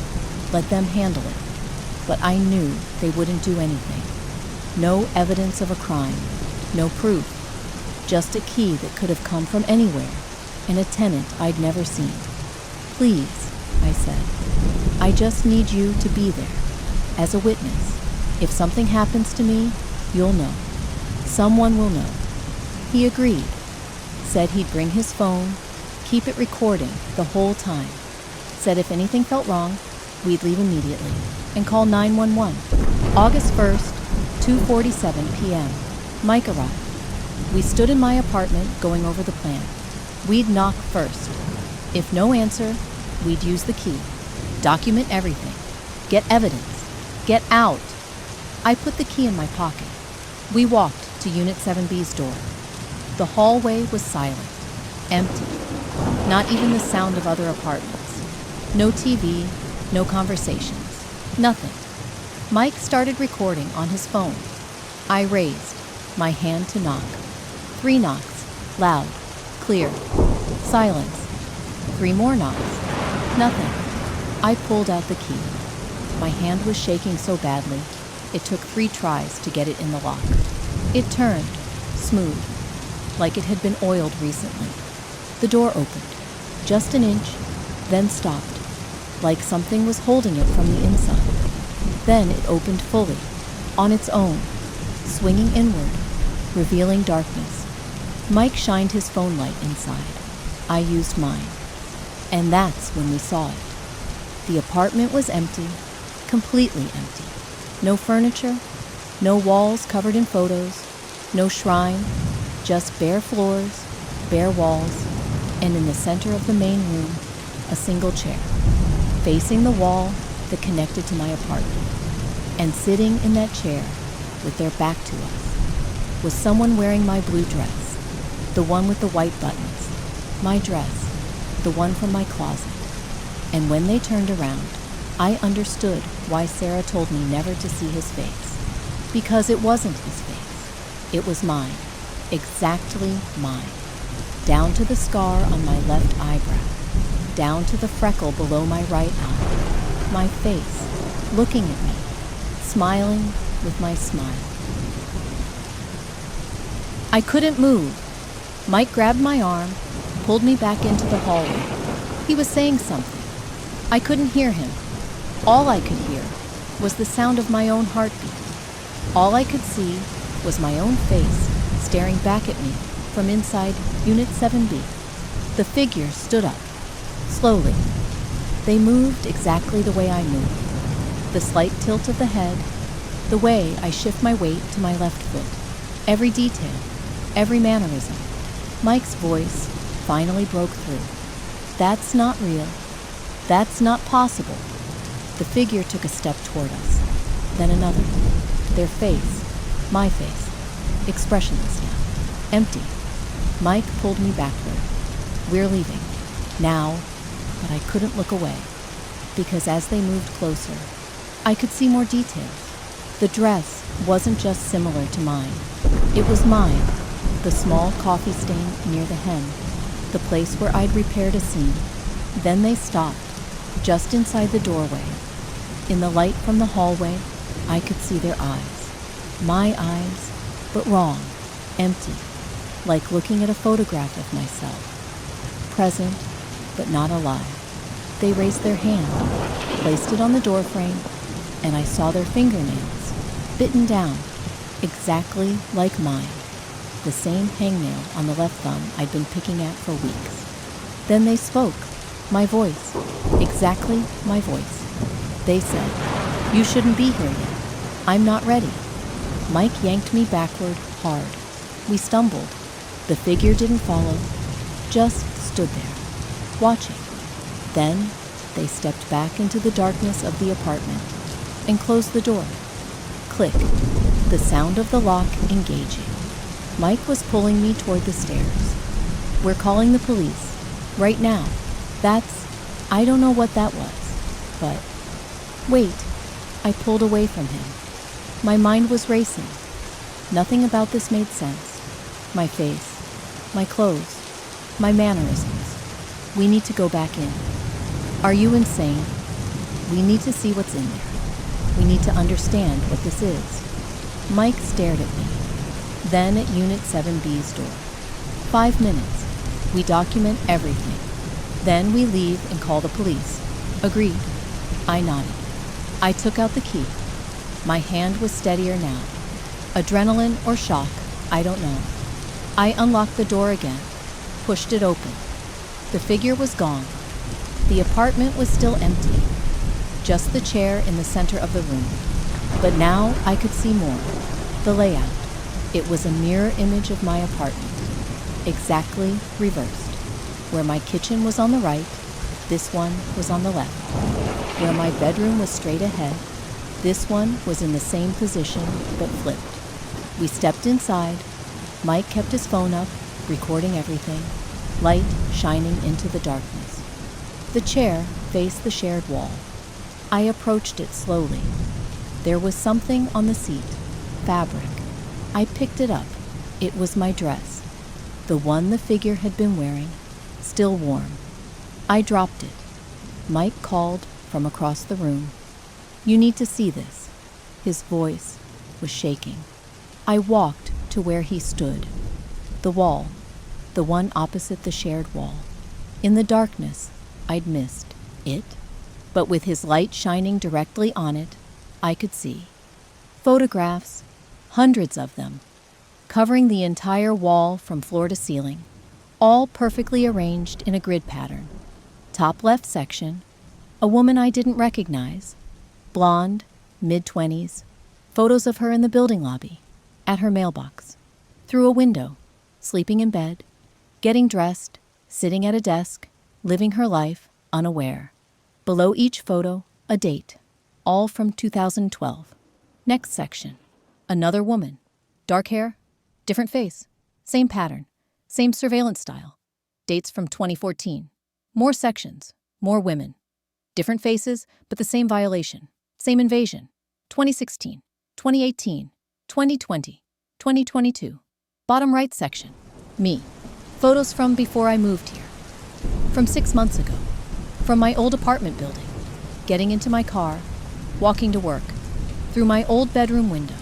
let them handle it. But I knew they wouldn't do anything. No evidence of a crime, no proof, just a key that could have come from anywhere, and a tenant I'd never seen. "Please," I said, "I just need you to be there, as a witness. If something happens to me, you'll know. Someone will know." He agreed, said he'd bring his phone, keep it recording the whole time, said if anything felt wrong, we'd leave immediately, and call 911. August 1st, 2:47 p.m., Mike arrived. We stood in my apartment going over the plan. We'd knock first. If no answer, we'd use the key, document everything, get evidence, get out. I put the key in my pocket. We walked to Unit 7B's door. The hallway was silent, empty, not even the sound of other apartments. No TV, no conversations, nothing. Mike started recording on his phone. I raised my hand to knock. 3 knocks, loud, clear, silence. 3 more knocks, nothing. I pulled out the key. My hand was shaking so badly, it took 3 tries to get it in the lock. It turned, smooth, like it had been oiled recently. The door opened, just an inch, then stopped, like something was holding it from the inside. Then it opened fully, on its own, swinging inward, revealing darkness. Mike shined his phone light inside. I used mine. And that's when we saw it. The apartment was empty, completely empty. No furniture, no walls covered in photos, no shrine, just bare floors, bare walls, and in the center of the main room, a single chair, facing the wall that connected to my apartment. And sitting in that chair, with their back to us, was someone wearing my blue dress, the one with the white buttons, my dress, the one from my closet. And when they turned around, I understood why Sarah told me never to see his face. Because it wasn't his face. It was mine. Exactly mine. Down to the scar on my left eyebrow. down to the freckle below my right eye. My face, looking at me, smiling with my smile. I couldn't move. Mike grabbed my arm, pulled me back into the hallway. He was saying something. I couldn't hear him. All I could hear was the sound of my own heartbeat. All I could see was my own face staring back at me from inside Unit 7B. The figure stood up, slowly. They moved exactly the way I moved. The slight tilt of the head, the way I shift my weight to my left foot. Every detail, every mannerism. Mike's voice finally broke through. That's not real. That's not possible. The figure took a step toward us, then another. Their face, my face, expressionless now, empty. Mike pulled me backward. We're leaving, now, but I couldn't look away, because as they moved closer, I could see more details. The dress wasn't just similar to mine. It was mine, the small coffee stain near the hem, the place where I'd repaired a seam. Then they stopped, just inside the doorway. In the light from the hallway, I could see their eyes. My eyes, but wrong, empty, like looking at a photograph of myself. Present, but not alive. They raised their hand, placed it on the doorframe, and I saw their fingernails, bitten down, exactly like mine. The same hangnail on the left thumb I'd been picking at for weeks. Then they spoke. My voice. Exactly my voice. They said, "You shouldn't be here yet. I'm not ready." Mike yanked me backward hard. We stumbled. The figure didn't follow, just stood there, watching. Then they stepped back into the darkness of the apartment and closed the door. Click. The sound of the lock engaging. Mike was pulling me toward the stairs. "We're calling the police. Right now." I don't know what that was, but... Wait. I pulled away from him. My mind was racing. Nothing about this made sense. My face, my clothes, my mannerisms. We need to go back in. Are you insane? We need to see what's in there. We need to understand what this is. Mike stared at me, then at Unit 7B's door. 5 minutes. We document everything. Then we leave and call the police. Agreed. I nodded. I took out the key. My hand was steadier now. Adrenaline or shock, I don't know. I unlocked the door again, pushed it open. The figure was gone. The apartment was still empty. Just the chair in the center of the room. But now I could see more. The layout. It was a mirror image of my apartment. Exactly reversed. Where my kitchen was on the right, this one was on the left. Where my bedroom was straight ahead, this one was in the same position but flipped. We stepped inside. Mike kept his phone up, recording everything, light shining into the darkness. The chair faced the shared wall. I approached it slowly. There was something on the seat, fabric. I picked it up. It was my dress, the one the figure had been wearing, still warm. I dropped it. Mike called from across the room. "You need to see this." His voice was shaking. I walked to where he stood. The wall, the one opposite the shared wall. In the darkness, I'd missed it, but with his light shining directly on it, I could see. Photographs, hundreds of them, covering the entire wall from floor to ceiling, all perfectly arranged in a grid pattern. Top left section, a woman I didn't recognize, blonde, mid-20s, photos of her in the building lobby, at her mailbox, through a window, sleeping in bed, getting dressed, sitting at a desk, living her life unaware. Below each photo, a date, all from 2012. Next section, another woman, dark hair, different face, same pattern, same surveillance style, dates from 2014. More sections, more women, different faces, but the same violation, same invasion, 2016, 2018, 2020, 2022. Bottom right section, me, photos from before I moved here, from 6 months ago, From my old apartment building, getting into my car, walking to work, through my old bedroom window.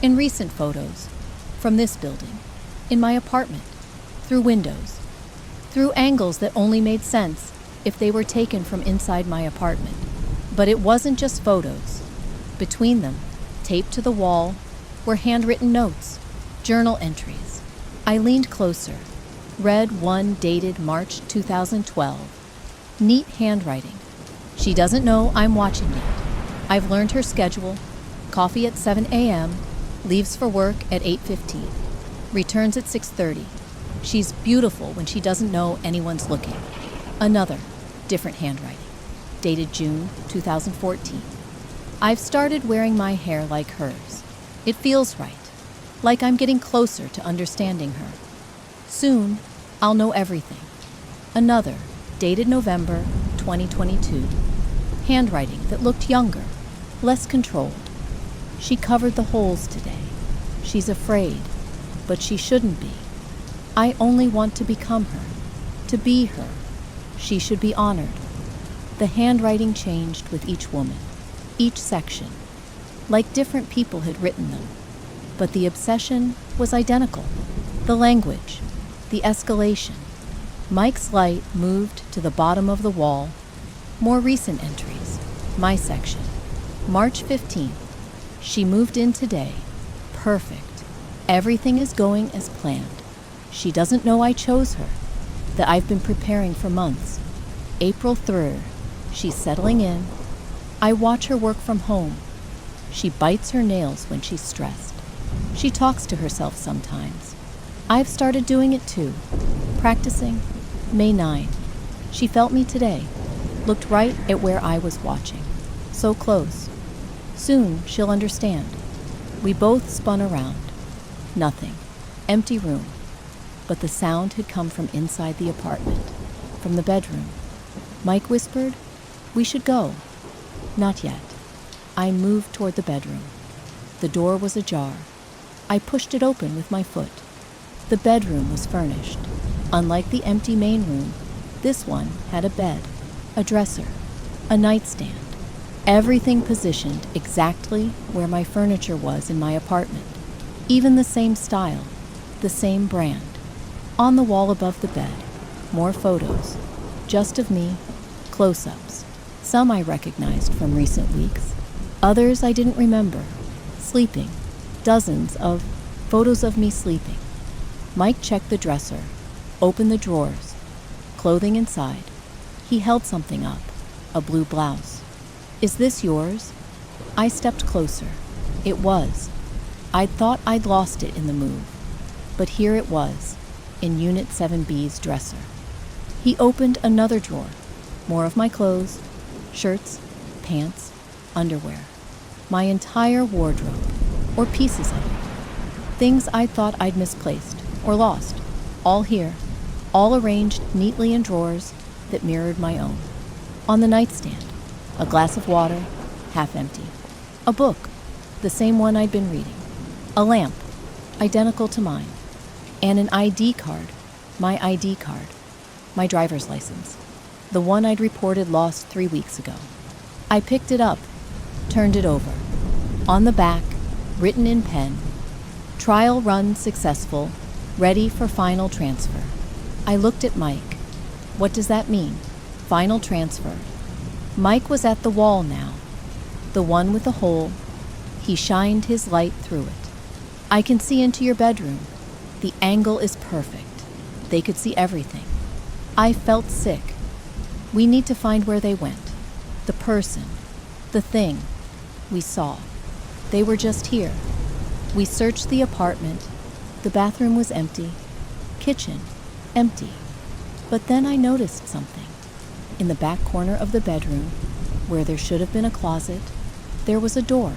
In recent photos, from this building, in my apartment, through windows, through angles that only made sense if they were taken from inside my apartment. But it wasn't just photos. Between them, taped to the wall, were handwritten notes, journal entries. I leaned closer, read one dated March 2012. Neat handwriting. She doesn't know I'm watching yet. I've learned her schedule. Coffee at 7 a.m., leaves for work at 8:15, returns at 6:30. She's beautiful when she doesn't know anyone's looking. Another, different handwriting, dated June 2014. I've started wearing my hair like hers. It feels right, like I'm getting closer to understanding her. Soon, I'll know everything. Another, dated November 2022. Handwriting that looked younger, less controlled. She covered the holes today. She's afraid, but she shouldn't be. I only want to become her, to be her. She should be honored. The handwriting changed with each woman, each section, like different people had written them. But the obsession was identical. The language, the escalation. Mike's light moved to the bottom of the wall. More recent entries. My section. March 15th. She moved in today. Perfect. Everything is going as planned. She doesn't know I chose her, that I've been preparing for months. April 3rd. She's settling in. I watch her work from home. She bites her nails when she's stressed. She talks to herself sometimes. I've started doing it too. Practicing. May 9. She felt me today. Looked right at where I was watching. So close. Soon she'll understand. We both spun around. Nothing. Empty room. But the sound had come from inside the apartment, from the bedroom. Mike whispered, "We should go." Not yet. I moved toward the bedroom. The door was ajar. I pushed it open with my foot. The bedroom was furnished. Unlike the empty main room, this one had a bed, a dresser, a nightstand. Everything positioned exactly where my furniture was in my apartment. Even the same style, the same brand. On the wall above the bed, more photos, just of me, close-ups. Some I recognized from recent weeks. Others I didn't remember. Sleeping. Dozens of photos of me sleeping. Mike checked the dresser, opened the drawers. Clothing inside. He held something up, a blue blouse. "Is this yours?" I stepped closer. It was. I'd thought I'd lost it in the move. But here it was, in Unit 7B's dresser. He opened another drawer. More of my clothes, shirts, pants, underwear. My entire wardrobe, or pieces of it. Things I thought I'd misplaced or lost. All here, all arranged neatly in drawers that mirrored my own. On the nightstand, a glass of water, half empty. A book, the same one I'd been reading. A lamp, identical to mine. And an ID card, my ID card, my driver's license, the one I'd reported lost 3 weeks ago. I picked it up, turned it over. On the back, written in pen, "Trial run successful, ready for final transfer." I looked at Mike. What does that mean? Final transfer. Mike was at the wall now, the one with the hole. He shined his light through it. "I can see into your bedroom. The angle is perfect." They could see everything. I felt sick. We need to find where they went. The person, the thing, we saw. They were just here. We searched the apartment. The bathroom was empty. Kitchen, empty. But then I noticed something. In the back corner of the bedroom, where there should have been a closet, there was a door,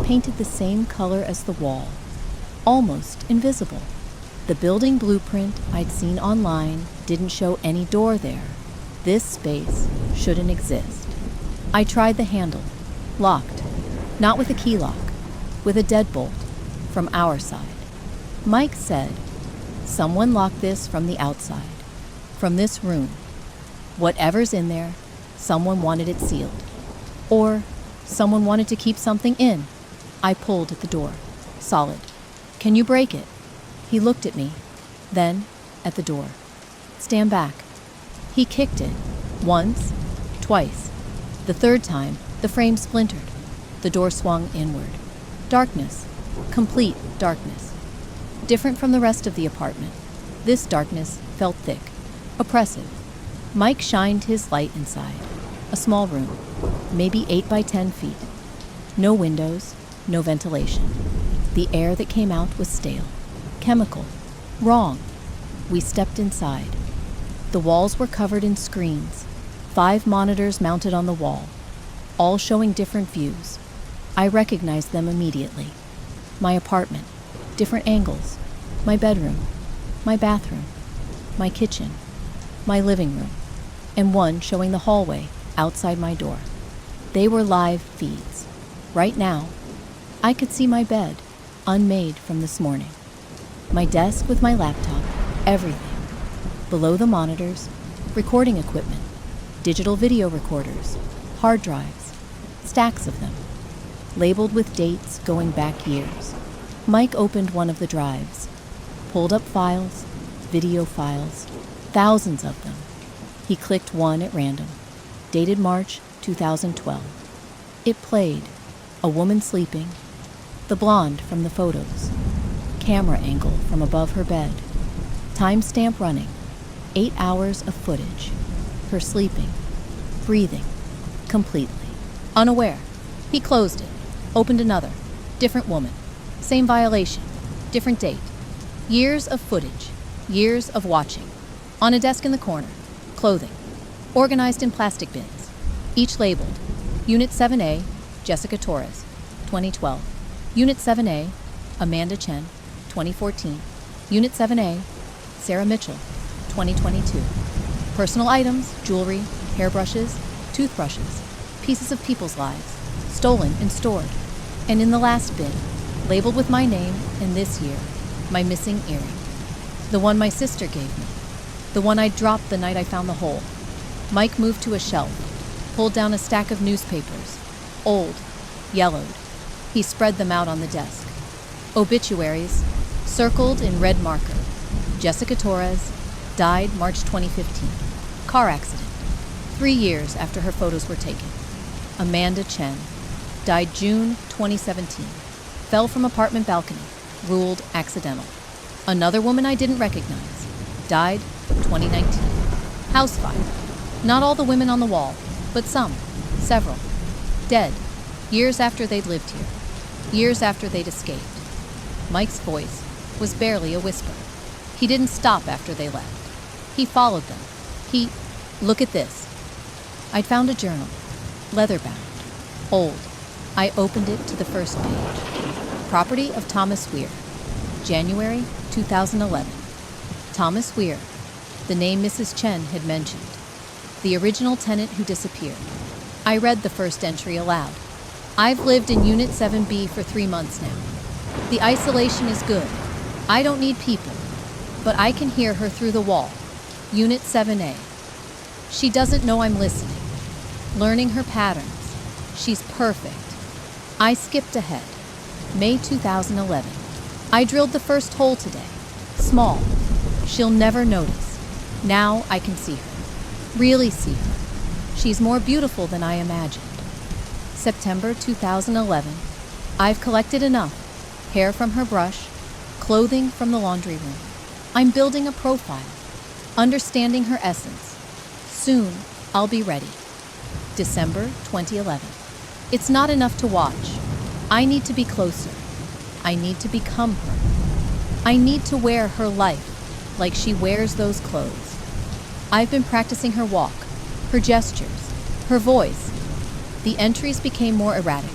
painted the same color as the wall, almost invisible. The building blueprint I'd seen online didn't show any door there. This space shouldn't exist. I tried the handle. Locked. Not with a key lock, with a deadbolt, from our side. Mike said, "Someone locked this from the outside, from this room." Whatever's in there, someone wanted it sealed. Or someone wanted to keep something in. I pulled at the door. Solid. Can you break it? He looked at me, then at the door. Stand back. He kicked it. Once, twice. The third time, the frame splintered. The door swung inward. Darkness. Complete darkness. Different from the rest of the apartment. This darkness felt thick, oppressive. Mike shined his light inside. A small room, maybe 8 by 10 feet. No windows, no ventilation. The air that came out was stale, chemical, wrong. We stepped inside. The walls were covered in screens, 5 monitors mounted on the wall, all showing different views. I recognized them immediately. My apartment, different angles, my bedroom, my bathroom, my kitchen, my living room, and one showing the hallway outside my door. They were live feeds. Right now, I could see my bed, unmade from this morning. My desk with my laptop, everything. Below the monitors, recording equipment, digital video recorders, hard drives, stacks of them, labeled with dates going back years. Mike opened one of the drives, pulled up files, video files, thousands of them. He clicked one at random, dated March 2012. It played, a woman sleeping, the blonde from the photos, camera angle from above her bed, timestamp running, 8 hours of footage, her sleeping, breathing, completely. Unaware. He closed it, opened another, different woman, same violation, different date. Years of footage, years of watching. On a desk in the corner, clothing, organized in plastic bins, each labeled Unit 7A, Jessica Torres, 2012. Unit 7A, Amanda Chen, 2014. Unit 7A, Sarah Mitchell, 2022. Personal items, jewelry, hairbrushes, toothbrushes, pieces of people's lives, stolen and stored. And in the last bin, labeled with my name and this year, my missing earring. The one my sister gave me. The one I dropped the night I found the hole. Mike moved to a shelf, pulled down a stack of newspapers, old, yellowed. He spread them out on the desk. Obituaries, circled in red marker. Jessica Torres, died March 2015. Car accident, 3 years after her photos were taken. Amanda Chen, died June 2017. Fell from apartment balcony, ruled accidental. Another woman I didn't recognize, died 2019. House fire. Not all the women on the wall, but some, several. Dead, years after they'd lived here, years after they'd escaped. Mike's voice was barely a whisper. He didn't stop after they left. He followed them. Look at this. I'd found a journal, leather-bound, old. I opened it to the first page. Property of Thomas Weir, January 2011. Thomas Weir, the name Mrs. Chen had mentioned. The original tenant who disappeared. I read the first entry aloud. I've lived in Unit 7B for 3 months now. The isolation is good. I don't need people, but I can hear her through the wall. Unit 7A. She doesn't know I'm listening. Learning her patterns. She's perfect. I skipped ahead. May 2011. I drilled the first hole today. Small. She'll never notice. Now I can see her. Really see her. She's more beautiful than I imagined. September 2011. I've collected enough. Hair from her brush, clothing from the laundry room. I'm building a profile, understanding her essence. Soon, I'll be ready. December 2011. It's not enough to watch. I need to be closer. I need to become her. I need to wear her life like she wears those clothes. I've been practicing her walk, her gestures, her voice. The entries became more erratic,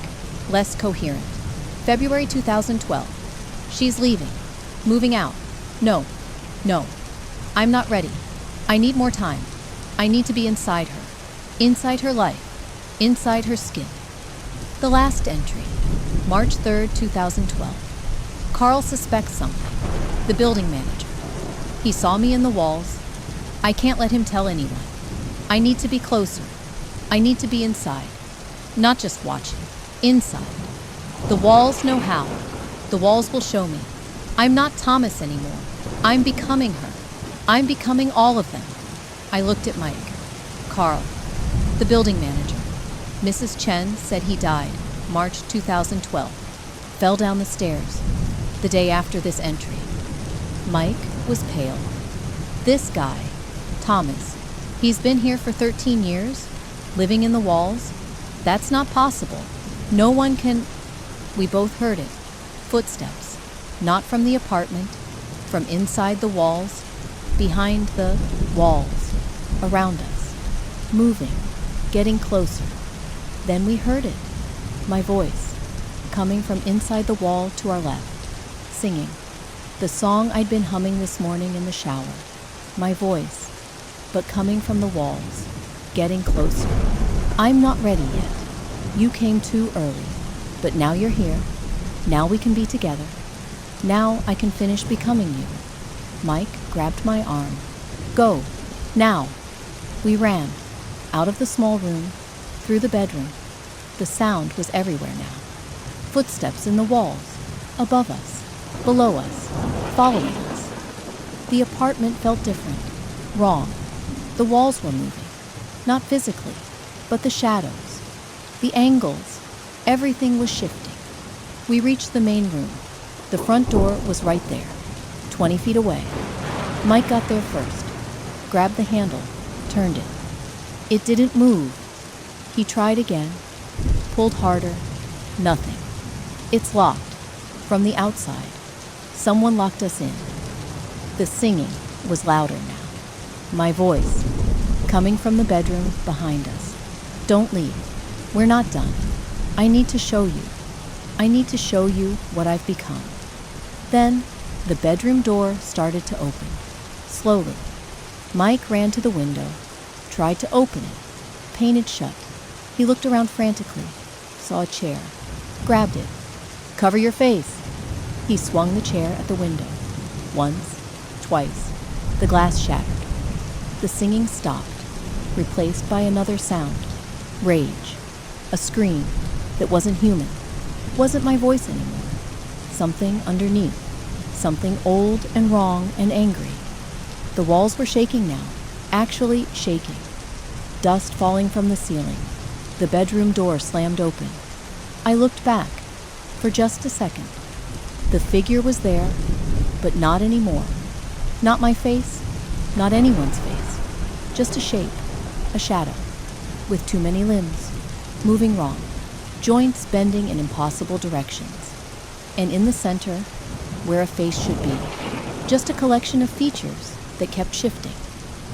less coherent. February 2012. She's leaving, moving out. No. I'm not ready. I need more time. I need to be inside her life, inside her skin. The last entry, March 3rd, 2012. Carl suspects something, the building manager. He saw me in the walls. I can't let him tell anyone. I need to be closer. I need to be inside. Not just watching. Inside. The walls know how. The walls will show me. I'm not Thomas anymore. I'm becoming her. I'm becoming all of them. I looked at Mike. Carl, the building manager. Mrs. Chen said he died, March 2012. Fell down the stairs, the day after this entry. Mike was pale. This guy, Thomas, he's been here for 13 years, living in the walls. That's not possible. No one can... We both heard it. Footsteps. Not from the apartment, from inside the walls, behind the walls, around us. Moving, getting closer. Then we heard it. My voice, coming from inside the wall to our left, singing. The song I'd been humming this morning in the shower. My voice, but coming from the walls, getting closer. I'm not ready yet. You came too early, but now you're here. Now we can be together. Now I can finish becoming you. Mike grabbed my arm. Go, now. We ran, out of the small room, through the bedroom. The sound was everywhere now. Footsteps in the walls, above us, below us, following us. The apartment felt different, wrong. The walls were moving, not physically, but the shadows, the angles, everything was shifting. We reached the main room. The front door was right there, 20 feet away. Mike got there first, grabbed the handle, turned it. It didn't move. He tried again, pulled harder, nothing. It's locked, from the outside. Someone locked us in. The singing was louder now. My voice, coming from the bedroom behind us. Don't leave. We're not done. I need to show you. I need to show you what I've become. Then, the bedroom door started to open, slowly. Mike ran to the window, tried to open it, painted shut. He looked around frantically, saw a chair, grabbed it. Cover your face. He swung the chair at the window. Once, twice. The glass shattered. The singing stopped, replaced by another sound. Rage. A scream that wasn't human. Wasn't my voice anymore. Something underneath. Something old and wrong and angry. The walls were shaking now, actually shaking. Dust falling from the ceiling. The bedroom door slammed open. I looked back, for just a second. The figure was there, but not anymore. Not my face, not anyone's face. Just a shape, a shadow, with too many limbs, moving wrong, joints bending in impossible directions. And in the center, where a face should be, just a collection of features that kept shifting.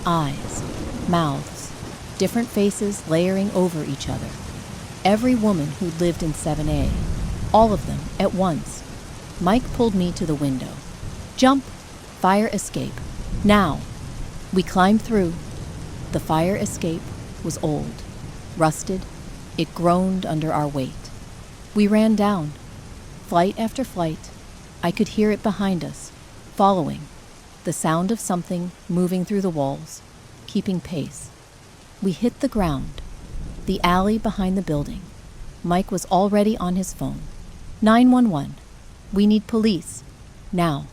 Eyes, mouths, different faces layering over each other. Every woman who'd lived in 7A, all of them at once. Mike pulled me to the window. Jump! Fire escape. Now! We climbed through. The fire escape was old, rusted. It groaned under our weight. We ran down. Flight after flight. I could hear it behind us, following. The sound of something moving through the walls, keeping pace. We hit the ground. The alley behind the building. Mike was already on his phone. 911. We need police. Now.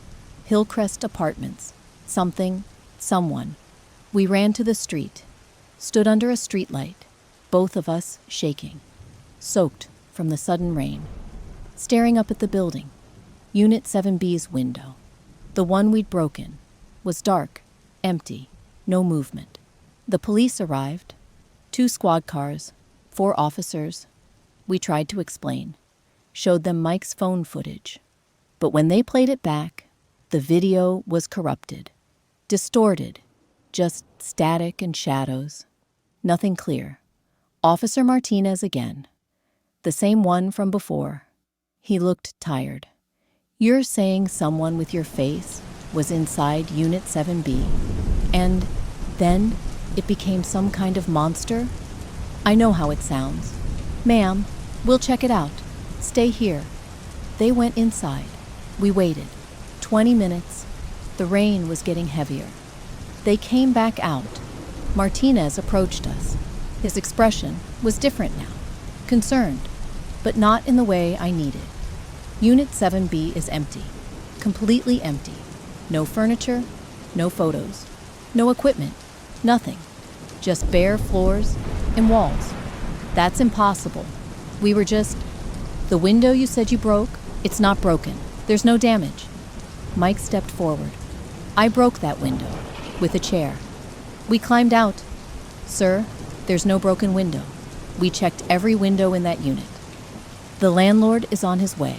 Hillcrest Apartments. Something. Someone. We ran to the street. Stood under a streetlight. Both of us shaking. Soaked from the sudden rain. Staring up at the building. Unit 7B's window. The one we'd broken. Was dark. Empty. No movement. The police arrived. 2 squad cars. 4 officers. We tried to explain. Showed them Mike's phone footage. But when they played it back, the video was corrupted. Distorted. Just static and shadows. Nothing clear. Officer Martinez again. The same one from before. He looked tired. You're saying someone with your face was inside Unit 7B, and then it became some kind of monster? I know how it sounds. Ma'am, we'll check it out. Stay here. They went inside. We waited. 20 minutes. The rain was getting heavier. They came back out. Martinez approached us. His expression was different now, concerned, but not in the way I needed. Unit 7B is empty, completely empty. No furniture, no photos, no equipment, nothing. Just bare floors and walls. That's impossible. We were just... The window you said you broke, it's not broken. There's no damage. Mike stepped forward. I broke that window with a chair. We climbed out. Sir, there's no broken window. We checked every window in that unit. The landlord is on his way.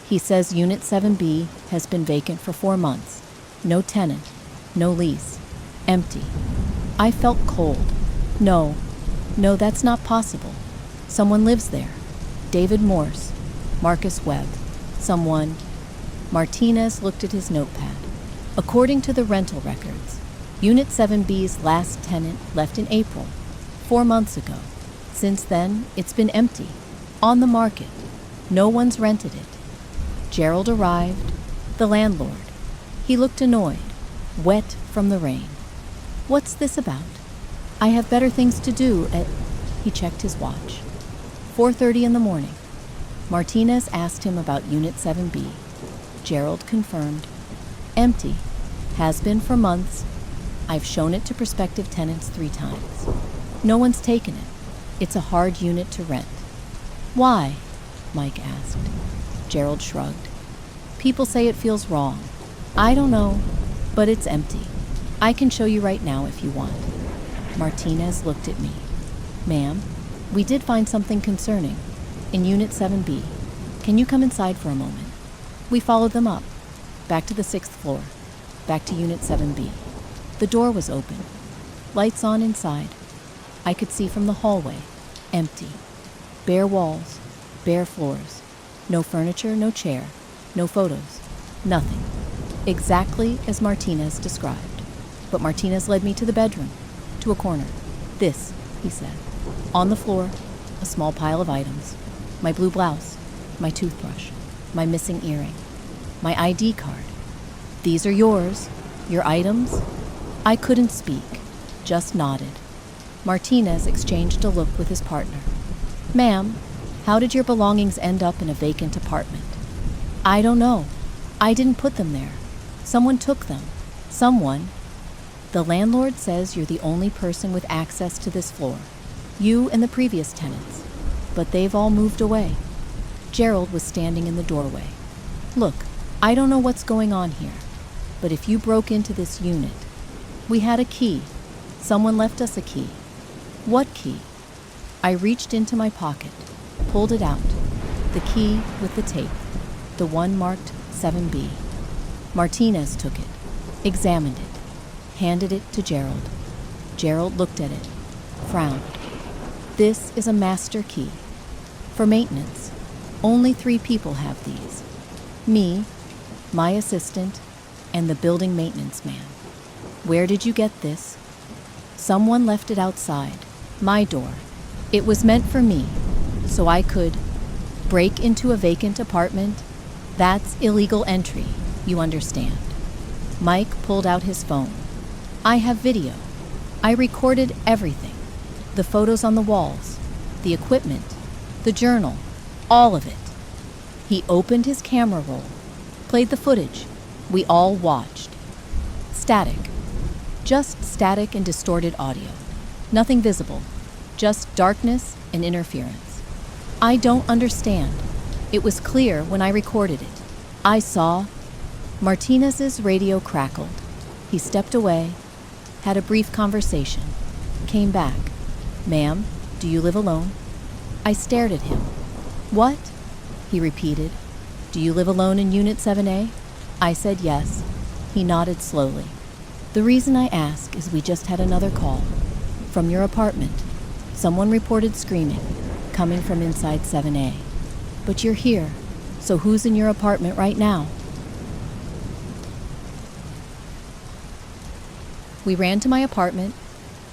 He says Unit 7B has been vacant for 4 months. No tenant, no lease, empty. I felt cold. No, that's not possible. Someone lives there. David Morse, Marcus Webb, someone. Martinez looked at his notepad. According to the rental records, Unit 7B's last tenant left in April, 4 months ago. Since then, it's been empty, on the market. No one's rented it. Gerald arrived, the landlord. He looked annoyed, wet from the rain. What's this about? I have better things to do at... He checked his watch. 4:30 in the morning. Martinez asked him about Unit 7B. Gerald confirmed. Empty. Has been for months. I've shown it to prospective tenants 3 times. No one's taken it. It's a hard unit to rent. Why? Mike asked. Gerald shrugged. People say it feels wrong. I don't know, but it's empty. I can show you right now if you want. Martinez looked at me. Ma'am, we did find something concerning. In Unit 7B. Can you come inside for a moment? We followed them up. Back to the 6th floor. Back to Unit 7B. The door was open. Lights on inside. I could see from the hallway. Empty. Bare walls. Bare floors. No furniture, no chair. No photos. Nothing. Exactly as Martinez described. But Martinez led me to the bedroom. To a corner. This, he said. On the floor, a small pile of items. My blue blouse. My toothbrush. My missing earring. My ID card. These are yours. Your items? I couldn't speak. Just nodded. Martinez exchanged a look with his partner. Ma'am, how did your belongings end up in a vacant apartment? I don't know. I didn't put them there. Someone took them. Someone. The landlord says you're the only person with access to this floor. You and the previous tenants. But they've all moved away. Gerald was standing in the doorway. Look, I don't know what's going on here, but if you broke into this unit, we had a key. Someone left us a key. What key? I reached into my pocket, pulled it out. The key with the tape, the one marked 7B. Martinez took it, examined it, handed it to Gerald. Gerald looked at it, frowned. This is a master key. For maintenance, only 3 people have these. Me, my assistant, and the building maintenance man. Where did you get this? Someone left it outside, my door. It was meant for me, so I could break into a vacant apartment. That's illegal entry, you understand. Mike pulled out his phone. I have video. I recorded everything. The photos on the walls, the equipment, the journal, all of it. He opened his camera roll, played the footage. We all watched. Static. Just static and distorted audio. Nothing visible. Just darkness and interference. I don't understand. It was clear when I recorded it. I saw. Martinez's radio crackled. He stepped away, had a brief conversation, came back. Ma'am, do you live alone? I stared at him. What? He repeated. Do you live alone in Unit 7A? I said yes. He nodded slowly. The reason I ask is we just had another call. From your apartment. Someone reported screaming, coming from inside 7A. But you're here, so who's in your apartment right now? We ran to my apartment,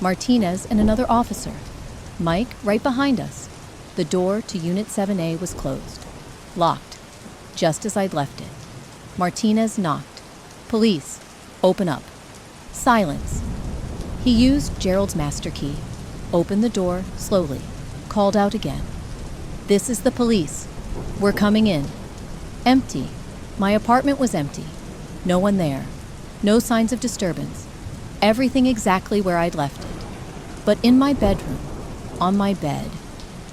Martinez and another officer. Mike right behind us. The door to Unit 7A was closed. Locked, just as I'd left it. Martinez knocked. Police, open up. Silence. He used Gerald's master key, opened the door slowly, called out again. "This is the police. We're coming in." Empty. My apartment was empty. No one there. No signs of disturbance. Everything exactly where I'd left it. But in my bedroom, on my bed,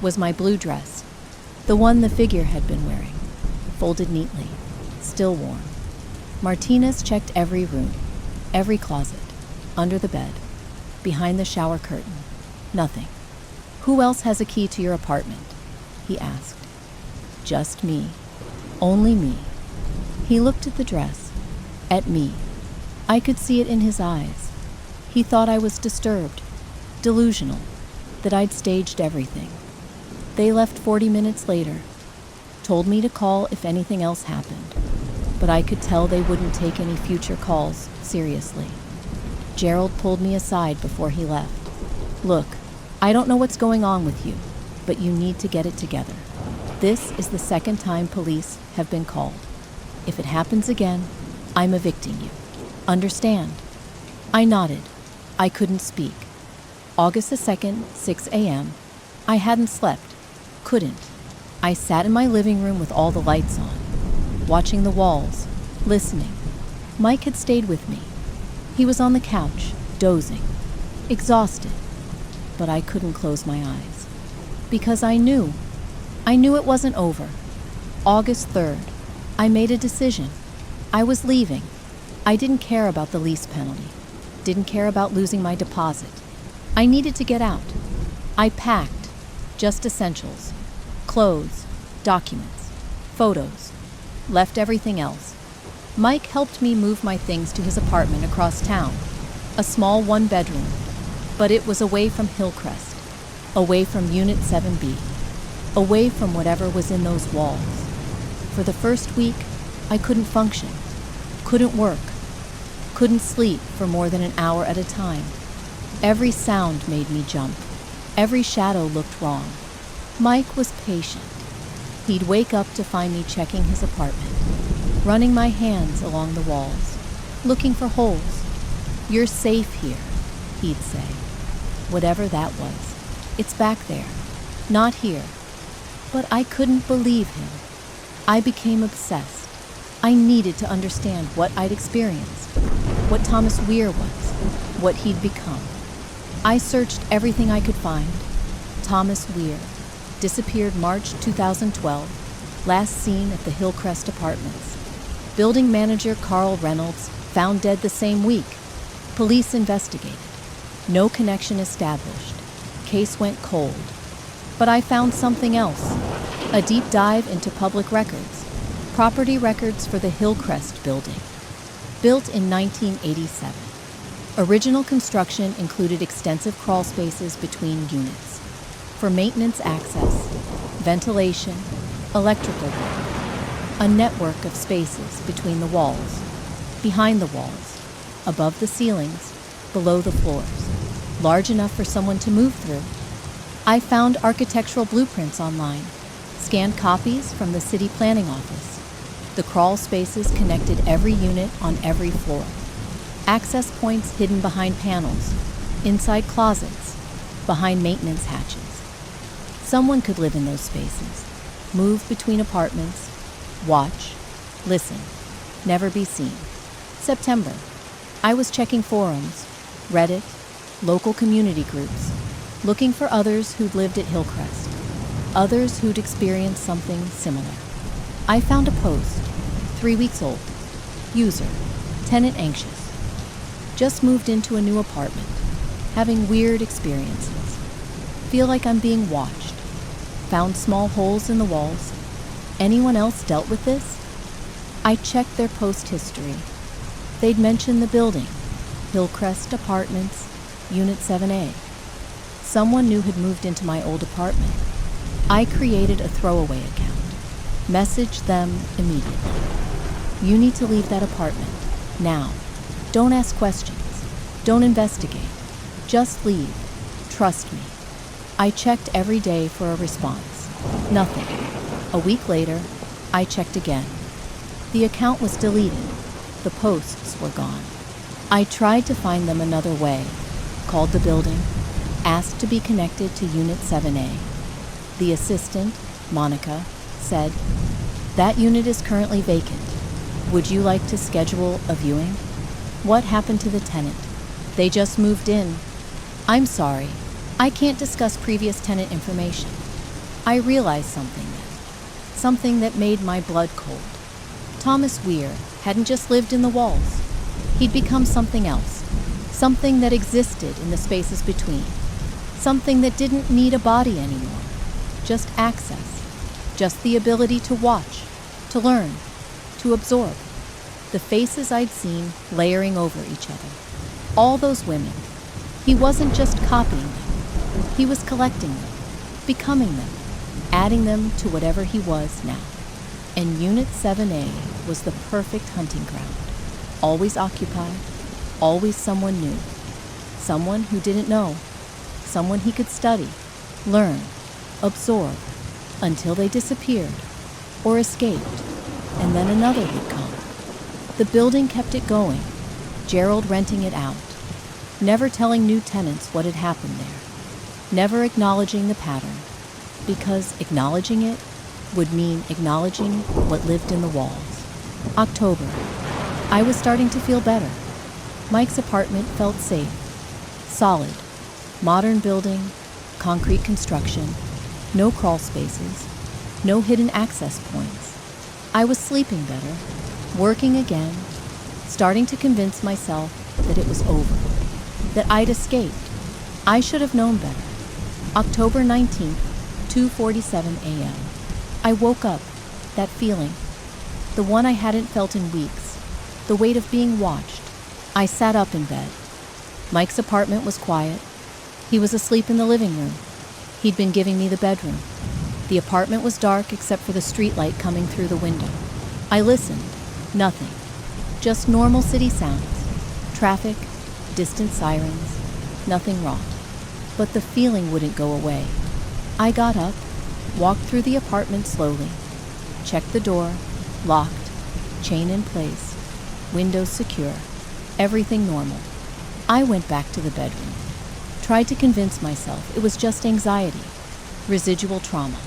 was my blue dress, the one the figure had been wearing, folded neatly, still warm. Martinez checked every room, every closet, under the bed, behind the shower curtain. Nothing. "Who else has a key to your apartment?" he asked. "Just me. Only me." He looked at the dress, at me. I could see it in his eyes. He thought I was disturbed, delusional, that I'd staged everything. They left 40 minutes later, told me to call if anything else happened, but I could tell they wouldn't take any future calls seriously. Gerald pulled me aside before he left. "Look, I don't know what's going on with you, but you need to get it together. This is the second time police have been called. If it happens again, I'm evicting you. Understand?" I nodded. I couldn't speak. August the 2nd, 6 a.m. I hadn't slept. Couldn't. I sat in my living room with all the lights on, watching the walls, listening. Mike had stayed with me. He was on the couch, dozing, exhausted. But I couldn't close my eyes. Because I knew it wasn't over. August 3rd, I made a decision. I was leaving. I didn't care about the lease penalty. Didn't care about losing my deposit. I needed to get out. I packed, just essentials, clothes, documents, photos, left everything else. Mike helped me move my things to his apartment across town, a small one-bedroom, but it was away from Hillcrest, away from Unit 7B, away from whatever was in those walls. For the first week, I couldn't function, couldn't work, couldn't sleep for more than an hour at a time. Every sound made me jump. Every shadow looked wrong. Mike was patient. He'd wake up to find me checking his apartment, running my hands along the walls, looking for holes. "You're safe here," he'd say. Whatever that was, it's back there, not here. But I couldn't believe him. I became obsessed. I needed to understand what I'd experienced, what Thomas Weir was, what he'd become. I searched everything I could find. Thomas Weir, disappeared March 2012, last seen at the Hillcrest Apartments. Building manager Carl Reynolds, found dead the same week. Police investigated. No connection established. Case went cold. But I found something else. A deep dive into public records. Property records for the Hillcrest building. Built in 1987. Original construction included extensive crawl spaces between units for maintenance access, ventilation, electrical work, a network of spaces between the walls, behind the walls, above the ceilings, below the floors, large enough for someone to move through. I found architectural blueprints online, scanned copies from the city planning office. The crawl spaces connected every unit on every floor. Access points hidden behind panels, inside closets, behind maintenance hatches. Someone could live in those spaces, move between apartments, watch, listen, never be seen. September. I was checking forums, Reddit, local community groups, looking for others who'd lived at Hillcrest, others who'd experienced something similar. I found a post, 3 weeks old. User, tenant anxious. Just moved into a new apartment, having weird experiences. Feel like I'm being watched. Found small holes in the walls. Anyone else dealt with this? I checked their post history. They'd mentioned the building, Hillcrest Apartments, Unit 7A. Someone new had moved into my old apartment. I created a throwaway account. Messaged them immediately. "You need to leave that apartment, now. Don't ask questions. Don't investigate. Just leave. Trust me." I checked every day for a response. Nothing. A week later, I checked again. The account was deleted. The posts were gone. I tried to find them another way. called the building, asked to be connected to Unit 7A. The assistant, Monica, said, "That unit is currently vacant. Would you like to schedule a viewing?" What happened to the tenant? They just moved in. I'm sorry, I can't discuss previous tenant information. I realized something that made my blood cold. Thomas Weir hadn't just lived in the walls. He'd become something else, something that existed in the spaces between, something that didn't need a body anymore, just access, just the ability to watch, to learn, to absorb. The faces I'd seen layering over each other, all those women. He wasn't just copying them, he was collecting them, becoming them, adding them to whatever he was now. And Unit 7A was the perfect hunting ground. Always occupied, always someone new, someone who didn't know, someone he could study, learn, absorb, until they disappeared or escaped, and then another would come. The building kept it going, Gerald renting it out, never telling new tenants what had happened there, never acknowledging the pattern, because acknowledging it would mean acknowledging what lived in the walls. October. I was starting to feel better. Mike's apartment felt safe, solid, modern building, concrete construction, no crawl spaces, no hidden access points. I was sleeping better, working again, starting to convince myself that it was over, that I'd escaped. I should have known better. October 19th, 2:47 a.m. I woke up, that feeling, the one I hadn't felt in weeks, the weight of being watched. I sat up in bed. Mike's apartment was quiet. He was asleep in the living room. He'd been giving me the bedroom. The apartment was dark except for the streetlight coming through the window. I listened. Nothing. Just normal city sounds. Traffic, distant sirens, nothing wrong. But the feeling wouldn't go away. I got up, walked through the apartment slowly, checked the door, locked, chain in place, windows secure, everything normal. I went back to the bedroom, tried to convince myself it was just anxiety, residual trauma.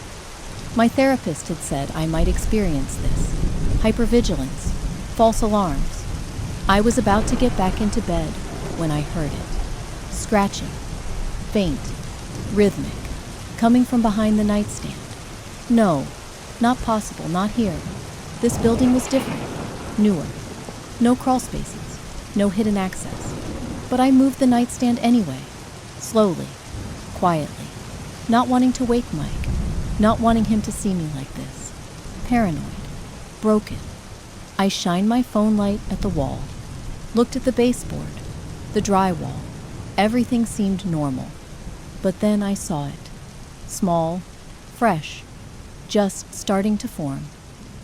My therapist had said I might experience this, hypervigilance, false alarms. I was about to get back into bed when I heard it. Scratching, faint, rhythmic, coming from behind the nightstand. No, not possible, not here. This building was different, newer. No crawl spaces, no hidden access. But I moved the nightstand anyway, slowly, quietly, not wanting to wake Mike, not wanting him to see me like this. Paranoid, broken. I shined my phone light at the wall, looked at the baseboard, the drywall. Everything seemed normal. But then I saw it. Small, fresh, just starting to form.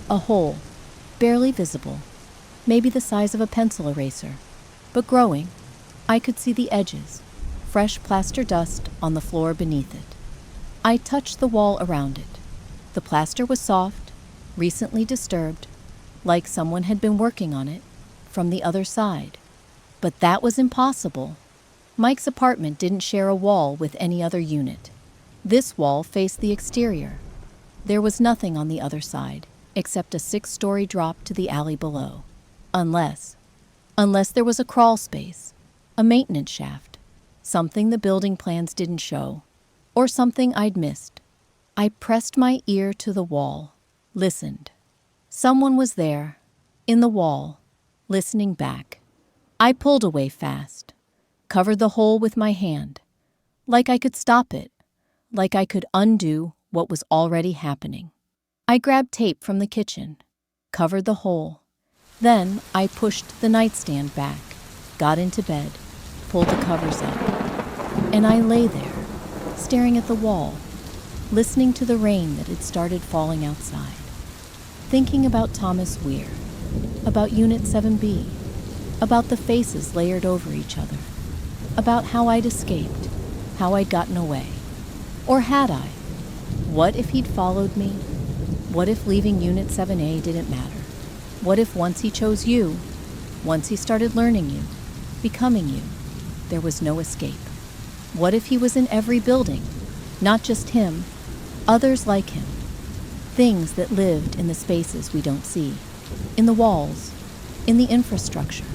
A hole, barely visible, maybe the size of a pencil eraser, but growing. I could see the edges, fresh plaster dust on the floor beneath it. I touched the wall around it. The plaster was soft, recently disturbed, like someone had been working on it from the other side. But that was impossible. Mike's apartment didn't share a wall with any other unit. This wall faced the exterior. There was nothing on the other side, except a 6-story drop to the alley below. Unless there was a crawl space, a maintenance shaft, something the building plans didn't show, or something I'd missed. I pressed my ear to the wall, listened. Someone was there, in the wall, listening back. I pulled away fast, covered the hole with my hand, like I could stop it, like I could undo what was already happening. I grabbed tape from the kitchen, covered the hole. Then I pushed the nightstand back, got into bed, pulled the covers up, and I lay there, staring at the wall, listening to the rain that had started falling outside, thinking about Thomas Weir, about Unit 7B, about the faces layered over each other, about how I'd escaped, how I'd gotten away. Or had I? What if he'd followed me? What if leaving Unit 7A didn't matter? What if once he chose you, once he started learning you, becoming you, there was no escape? What if he was in every building? Not just him, others like him. Things that lived in the spaces we don't see, in the walls, in the infrastructure,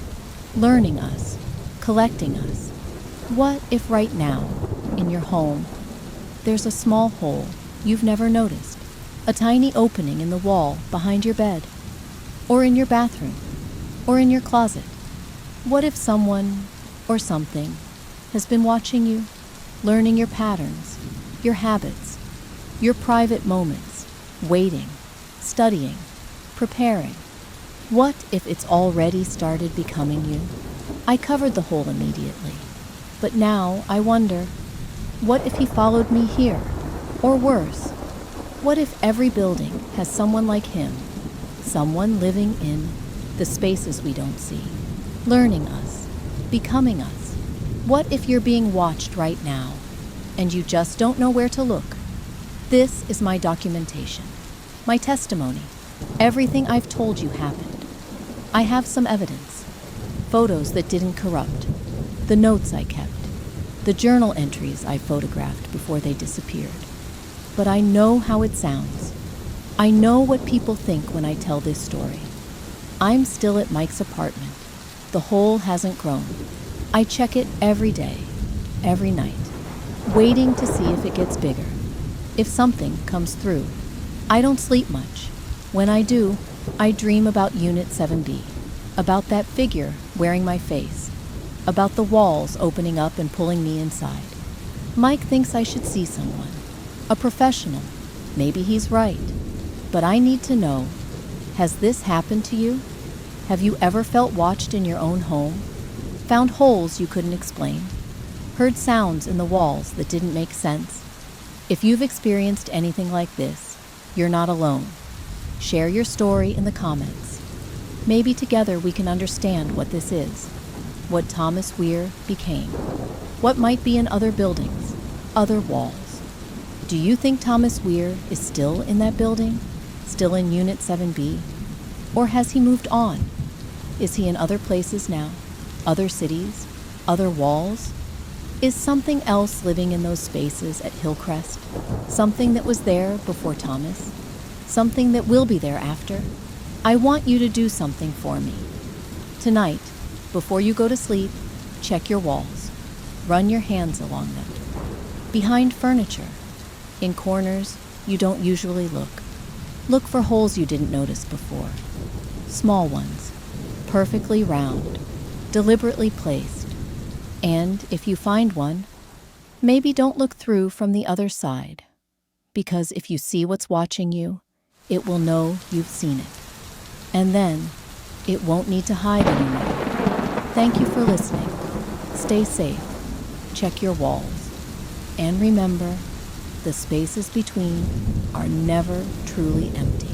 learning us, collecting us. What if right now, in your home, there's a small hole you've never noticed, a tiny opening in the wall behind your bed, or in your bathroom, or in your closet? What if someone or something has been watching you, learning your patterns, your habits, your private moments, waiting, studying, preparing? What if it's already started becoming you? I covered the hole immediately, but now I wonder, what if he followed me here? Or worse, what if every building has someone like him, someone living in the spaces we don't see, learning us, becoming us? What if you're being watched right now, and you just don't know where to look? This is my documentation, my testimony. Everything I've told you happened. I have some evidence, photos that didn't corrupt, the notes I kept, the journal entries I photographed before they disappeared. But I know how it sounds. I know what people think when I tell this story. I'm still at Mike's apartment. The hole hasn't grown. I check it every day, every night, waiting to see if it gets bigger, if something comes through. I don't sleep much. When I do, I dream about Unit 7B, about that figure wearing my face, about the walls opening up and pulling me inside. Mike thinks I should see someone, a professional. Maybe he's right. But I need to know, has this happened to you? Have you ever felt watched in your own home? Found holes you couldn't explain? Heard sounds in the walls that didn't make sense? If you've experienced anything like this, you're not alone. Share your story in the comments. Maybe together we can understand what this is, what Thomas Weir became, what might be in other buildings, other walls. Do you think Thomas Weir is still in that building? Still in Unit 7B? Or has he moved on? Is he in other places now? Other cities? Other walls? Is something else living in those spaces at Hillcrest? Something that was there before Thomas? Something that will be there after? I want you to do something for me. Tonight, before you go to sleep, check your walls. Run your hands along them. Behind furniture, in corners you don't usually look. Look for holes you didn't notice before. Small ones, perfectly round, deliberately placed. And if you find one, maybe don't look through from the other side. Because if you see what's watching you, it will know you've seen it. And then, it won't need to hide anymore. Thank you for listening. Stay safe. Check your walls. And remember, the spaces between are never truly empty.